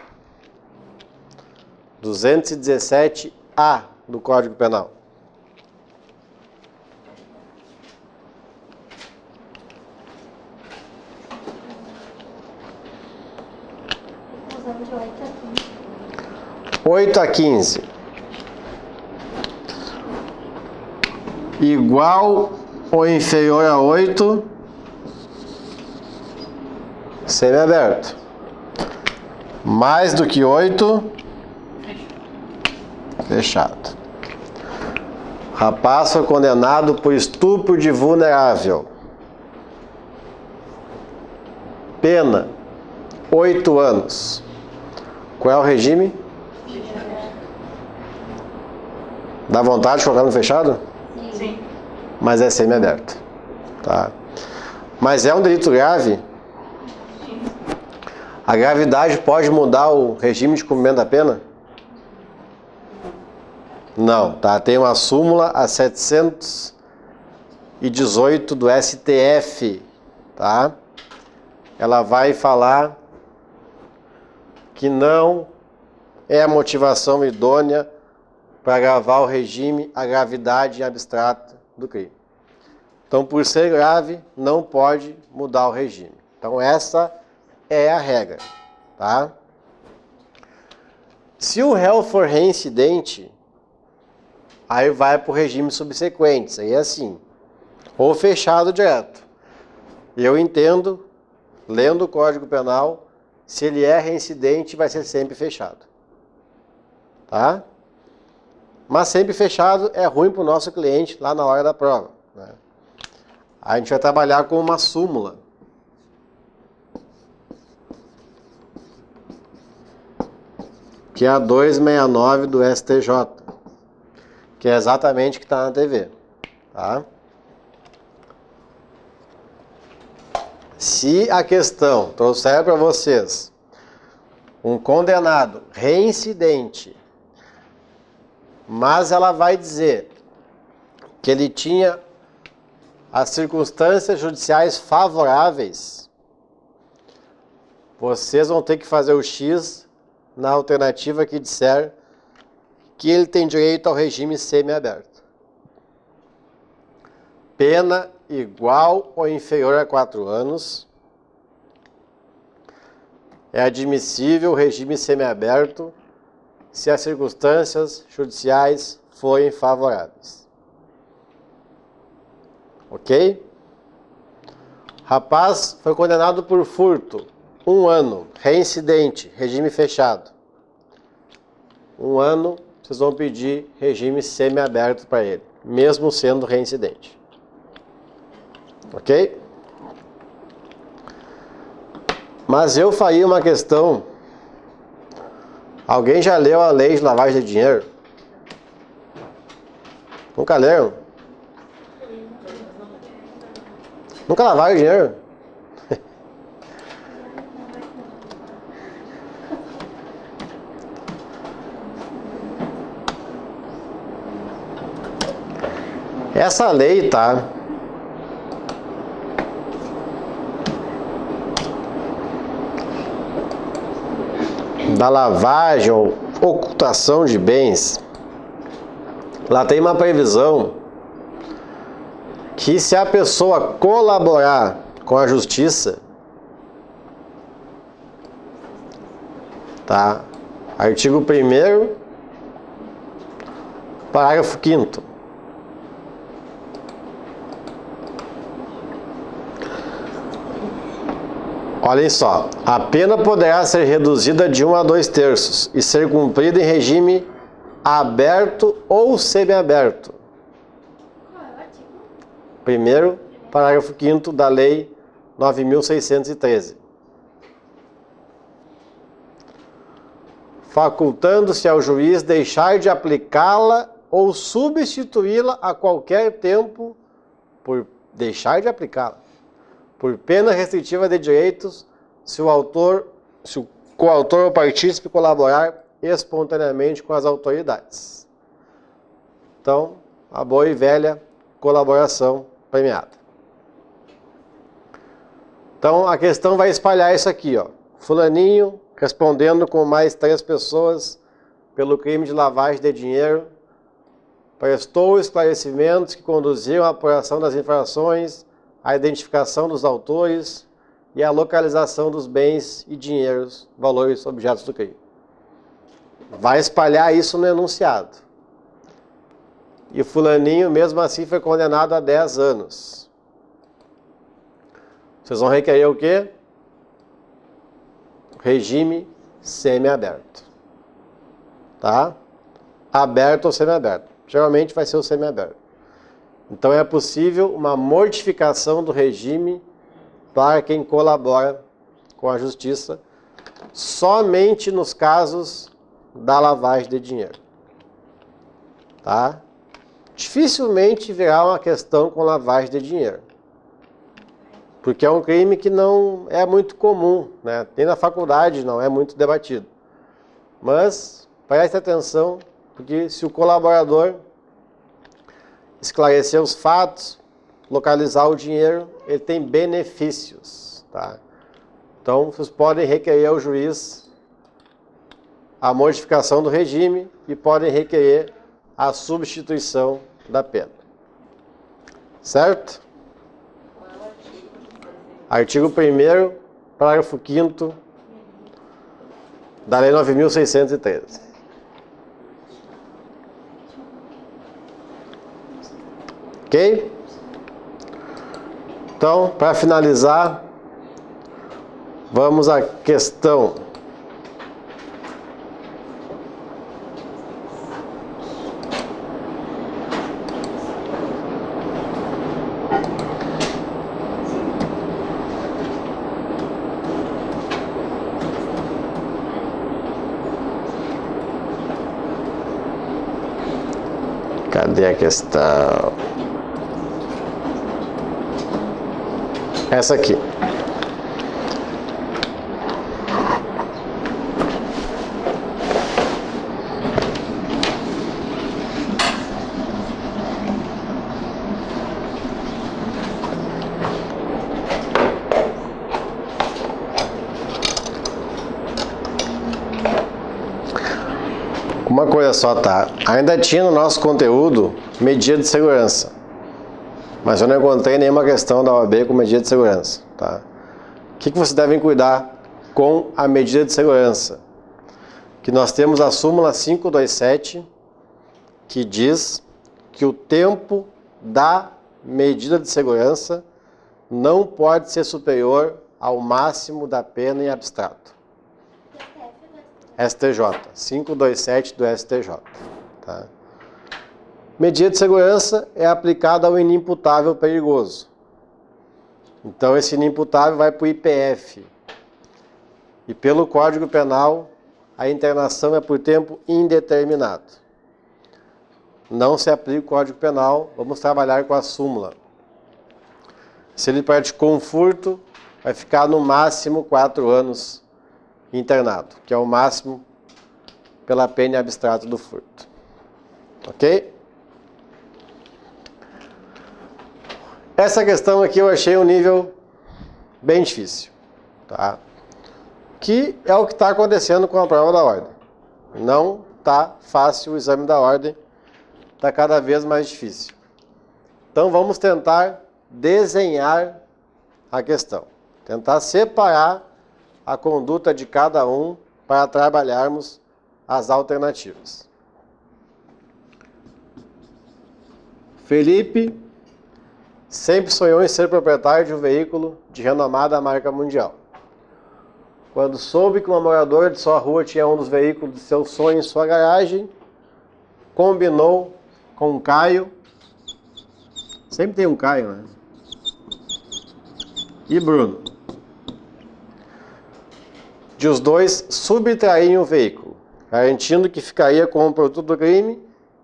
217-A do Código Penal. Usando de 8 a 15. 8 a 15. Igual ou inferior a 8. Semiaberto. Mais do que 8. Fechado. Rapaz foi condenado por estupro de vulnerável. Pena: 8 anos. Qual é o regime? Dá vontade de colocar no fechado? Sim. Mas é semiaberto. Tá? Mas é um delito grave? A gravidade pode mudar o regime de cumprimento da pena? Não, tá? Tem uma súmula, a 718 do STF, tá? Ela vai falar que não é a motivação idônea para agravar o regime, a gravidade abstrata do crime. Então, por ser grave, não pode mudar o regime. Então, essa é a regra, tá? Se o réu for reincidente, aí vai para o regime subsequente, aí é assim, ou fechado direto. Eu entendo, lendo o Código Penal, se ele é reincidente, vai ser sempre fechado, tá? Mas sempre fechado é ruim para o nosso cliente lá na hora da prova, né? A gente vai trabalhar com uma súmula. Que é a 269 do STJ. Que é exatamente o que está na TV. Tá? Se a questão trouxer para vocês um condenado reincidente, mas ela vai dizer que ele tinha as circunstâncias judiciais favoráveis, vocês vão ter que fazer o X na alternativa que disser que ele tem direito ao regime semiaberto. Pena igual ou inferior a 4 anos. É admissível o regime semiaberto se as circunstâncias judiciais forem favoráveis. Ok? Rapaz foi condenado por furto. 1 ano. Reincidente. Regime fechado. 1 ano, vocês vão pedir regime semiaberto para ele, mesmo sendo reincidente. Ok? Mas eu faria uma questão. Alguém já leu a lei de lavagem de dinheiro? Nunca leram? Nunca lavaram dinheiro? Essa lei, tá? Da lavagem ou ocultação de bens, lá tem uma previsão que se a pessoa colaborar com a justiça, tá? Artigo 1º Parágrafo 5º. Olhem só, a pena poderá ser reduzida de 1 a 2/3 e ser cumprida em regime aberto ou semiaberto. Qual é o artigo? Primeiro, parágrafo 5º da Lei 9.613. Facultando-se ao juiz deixar de aplicá-la ou substituí-la a qualquer tempo por deixar de aplicá-la, por pena restritiva de direitos, se o coautor ou partícipe colaborar espontaneamente com as autoridades. Então, a boa e velha colaboração premiada. Então, a questão vai espalhar isso aqui, ó. Fulaninho respondendo com mais 3 pessoas pelo crime de lavagem de dinheiro, prestou esclarecimentos que conduziram à apuração das infrações, à identificação dos autores e à localização dos bens e dinheiros, valores, objetos do crime. Vai espalhar isso no enunciado. E o fulaninho, mesmo assim, foi condenado a 10 anos. Vocês vão requerer o quê? Regime semiaberto. Tá? Aberto ou semiaberto. Geralmente vai ser o semiaberto. Então é possível uma mortificação do regime para quem colabora com a justiça somente nos casos da lavagem de dinheiro. Tá? Dificilmente virá uma questão com lavagem de dinheiro. Porque é um crime que não é muito comum, né? Tem na faculdade, não é muito debatido. Mas preste atenção, porque se o colaborador esclarecer os fatos, localizar o dinheiro, ele tem benefícios, tá? Então, vocês podem requerer ao juiz a modificação do regime e podem requerer a substituição da pena. Certo? Artigo 1º, parágrafo 5º da Lei 9.613. Ok? Então, para finalizar, vamos à questão cadê a questão? Essa aqui. Uma coisa só, tá? Ainda tinha no nosso conteúdo medida de segurança, mas eu não encontrei nenhuma questão da OAB com medida de segurança, tá? O que vocês devem cuidar com a medida de segurança? Que nós temos a súmula 527, que diz que o tempo da medida de segurança não pode ser superior ao máximo da pena em abstrato. STJ, 527 do STJ. Tá? Medida de segurança é aplicada ao inimputável perigoso. Então esse inimputável vai para o IPF. E pelo Código Penal, a internação é por tempo indeterminado. Não se aplica o Código Penal, vamos trabalhar com a súmula. Se ele praticou um furto, vai ficar no máximo 4 anos internado, que é o máximo pela pena em abstrato do furto. Ok? Essa questão aqui eu achei um nível bem difícil, tá? Que é o que está acontecendo com a prova da ordem. Não está fácil o exame da ordem, está cada vez mais difícil. Então vamos tentar desenhar a questão, tentar separar a conduta de cada um para trabalharmos as alternativas. Felipe sempre sonhou em ser proprietário de um veículo de renomada marca mundial. Quando soube que uma moradora de sua rua tinha um dos veículos de seu sonho em sua garagem, combinou com Caio, sempre tem um Caio, né? E Bruno, de os dois subtraírem o veículo, garantindo que ficaria com o produto do crime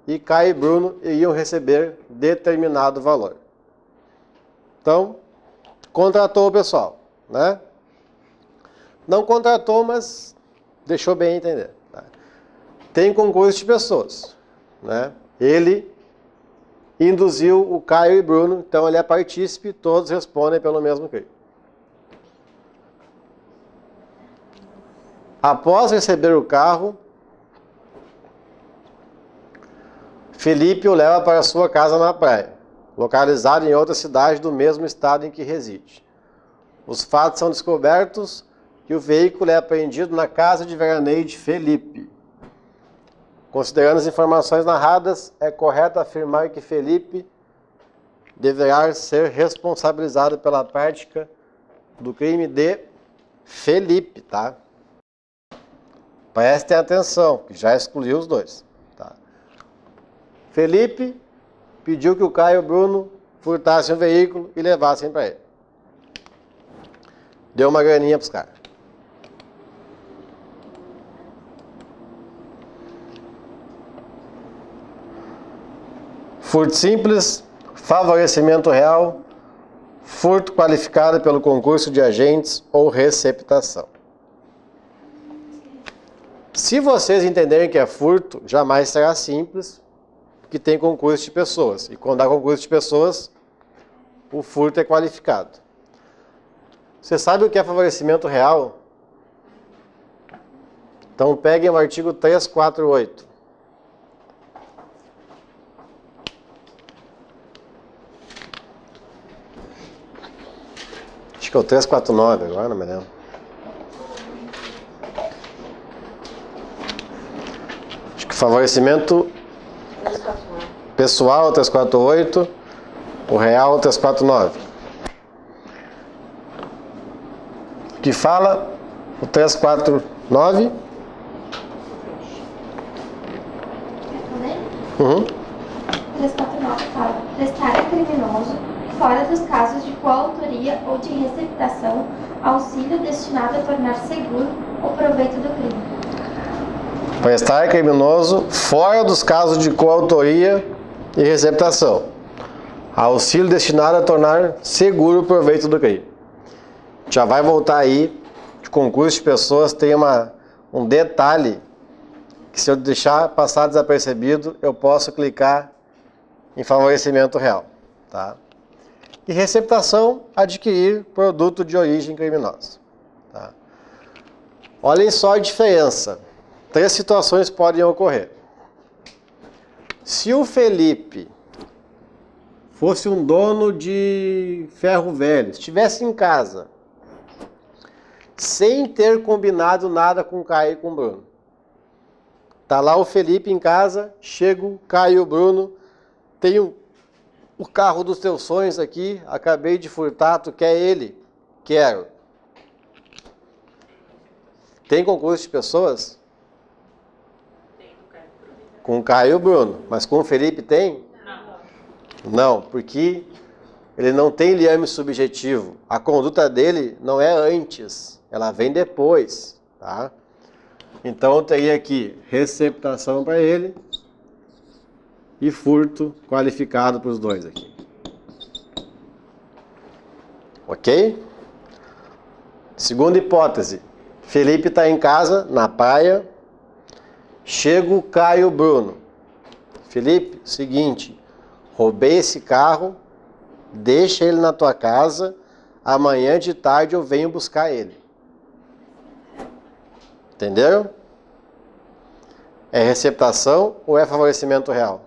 e Caio e Bruno iriam receber determinado valor. Então, contratou o pessoal, né? Não contratou, mas deixou bem entender. Tá? Tem concurso de pessoas, né? Ele induziu o Caio e Bruno, então ele é partícipe, todos respondem pelo mesmo crime. Após receber o carro, Felipe o leva para sua casa na praia, localizada em outra cidade do mesmo estado em que reside. Os fatos são descobertos e o veículo é apreendido na casa de veraneio de Felipe. Considerando as informações narradas, é correto afirmar que Felipe deverá ser responsabilizado pela prática do crime de Felipe, tá? Prestem atenção, que já excluiu os dois. Tá? Felipe pediu que o Caio e o Bruno furtassem o veículo e levassem para ele. Deu uma graninha para os caras. Furto simples, favorecimento real, furto qualificado pelo concurso de agentes ou receptação. Se vocês entenderem que é furto, jamais será simples, porque tem concurso de pessoas. E quando há concurso de pessoas, o furto é qualificado. Você sabe o que é favorecimento real? Então peguem o artigo 348. Acho que é o 349 agora, não me lembro. Acho que favorecimento pessoal 348, o real 349. Que fala o 349? Uhum. 349 fala: prestar a criminoso, fora dos casos de coautoria ou de receptação, auxílio destinado a tornar seguro o proveito do crime. Prestar criminoso fora dos casos de coautoria e receptação. Auxílio destinado a tornar seguro o proveito do crime. Já vai voltar aí, de concurso de pessoas tem um detalhe que se eu deixar passar desapercebido, eu posso clicar em favorecimento real. Tá? E receptação, adquirir produto de origem criminosa. Tá? Olhem só a diferença. 3 situações podem ocorrer. Se o Felipe fosse um dono de ferro velho, estivesse em casa, sem ter combinado nada com o Caio e com o Bruno. Tá lá o Felipe em casa, chega o Caio e o Bruno, tem o carro dos teus sonhos aqui, acabei de furtar, tu quer ele? Quero. Tem concurso de pessoas? Com o Caio e o Bruno, mas com o Felipe tem? Não, porque ele não tem liame subjetivo. A conduta dele não é antes, ela vem depois, tá? Então eu teria aqui receptação para ele e furto qualificado para os dois aqui. Ok? Segunda hipótese. Felipe está em casa, na praia. Chega o Caio e o Bruno. Felipe, seguinte, roubei esse carro, deixa ele na tua casa, amanhã de tarde eu venho buscar ele. Entenderam? É receptação ou é favorecimento real?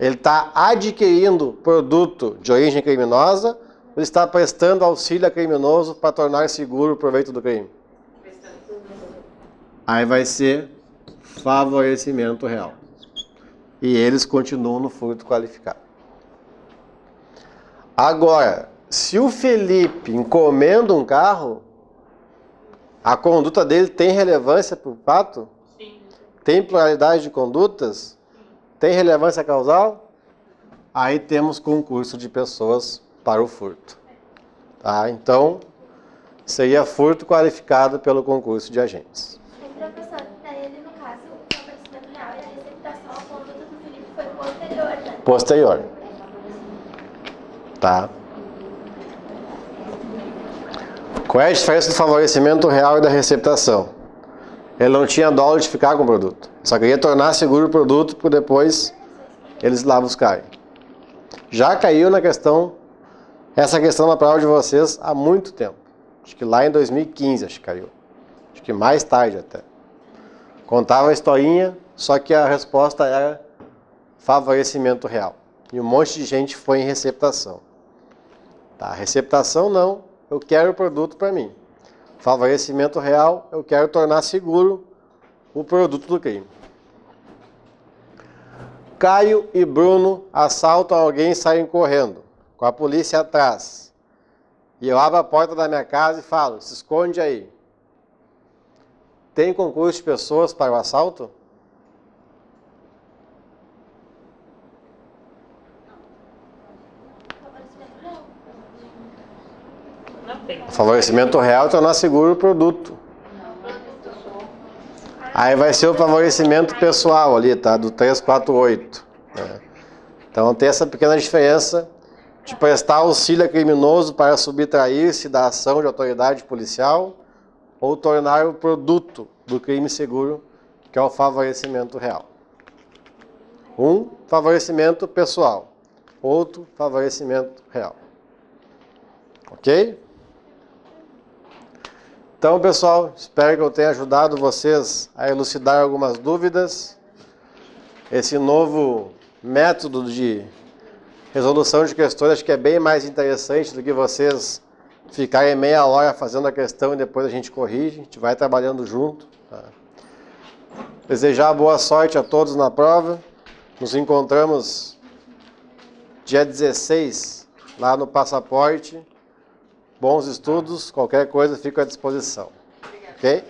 Ele está adquirindo produto de origem criminosa ou está prestando auxílio a criminoso para tornar seguro o proveito do crime? Aí vai ser favorecimento real. e eles continuam no furto qualificado. Agora, se o Felipe encomenda um carro, a conduta dele tem relevância para o fato? Sim. Tem pluralidade de condutas? Tem relevância causal? Aí temos concurso de pessoas para o furto. Tá? Então, seria furto qualificado pelo concurso de agentes. Professor, daí ele, no caso, o favorecimento real e a receptação, a conduta do Felipe foi posterior, né? Posterior. Tá? Qual é a diferença do favorecimento real e da receptação? Ele não tinha dolo de ficar com o produto. Só queria tornar seguro o produto para depois eles lá buscarem. Já caiu na questão, essa questão na prova de vocês há muito tempo. Acho que lá em 2015 acho que caiu. Acho que mais tarde até. Contava a historinha, só que a resposta era favorecimento real. E um monte de gente foi em receptação. Tá? Receptação não, eu quero o produto para mim. Favorecimento real, eu quero tornar seguro o produto do crime. Caio e Bruno assaltam alguém e saem correndo, com a polícia atrás. E eu abro a porta da minha casa e falo, se esconde aí. Tem concurso de pessoas para o assalto? Não tem. Favorecimento real é tornar seguro o produto. Aí vai ser o favorecimento pessoal ali, tá? Do 348. Né? Então tem essa pequena diferença de prestar auxílio a criminoso para subtrair-se da ação de autoridade policial ou tornar o produto do crime seguro, que é o favorecimento real. Um, favorecimento pessoal. Outro, favorecimento real. Ok? Então, pessoal, espero que eu tenha ajudado vocês a elucidar algumas dúvidas. Esse novo método de resolução de questões acho que é bem mais interessante do que vocês ficarem meia hora fazendo a questão e depois a gente corrige. A gente vai trabalhando junto. Tá? Desejar boa sorte a todos na prova. Nos encontramos dia 16 lá no Passaporte. Bons estudos, qualquer coisa fico à disposição. Ok?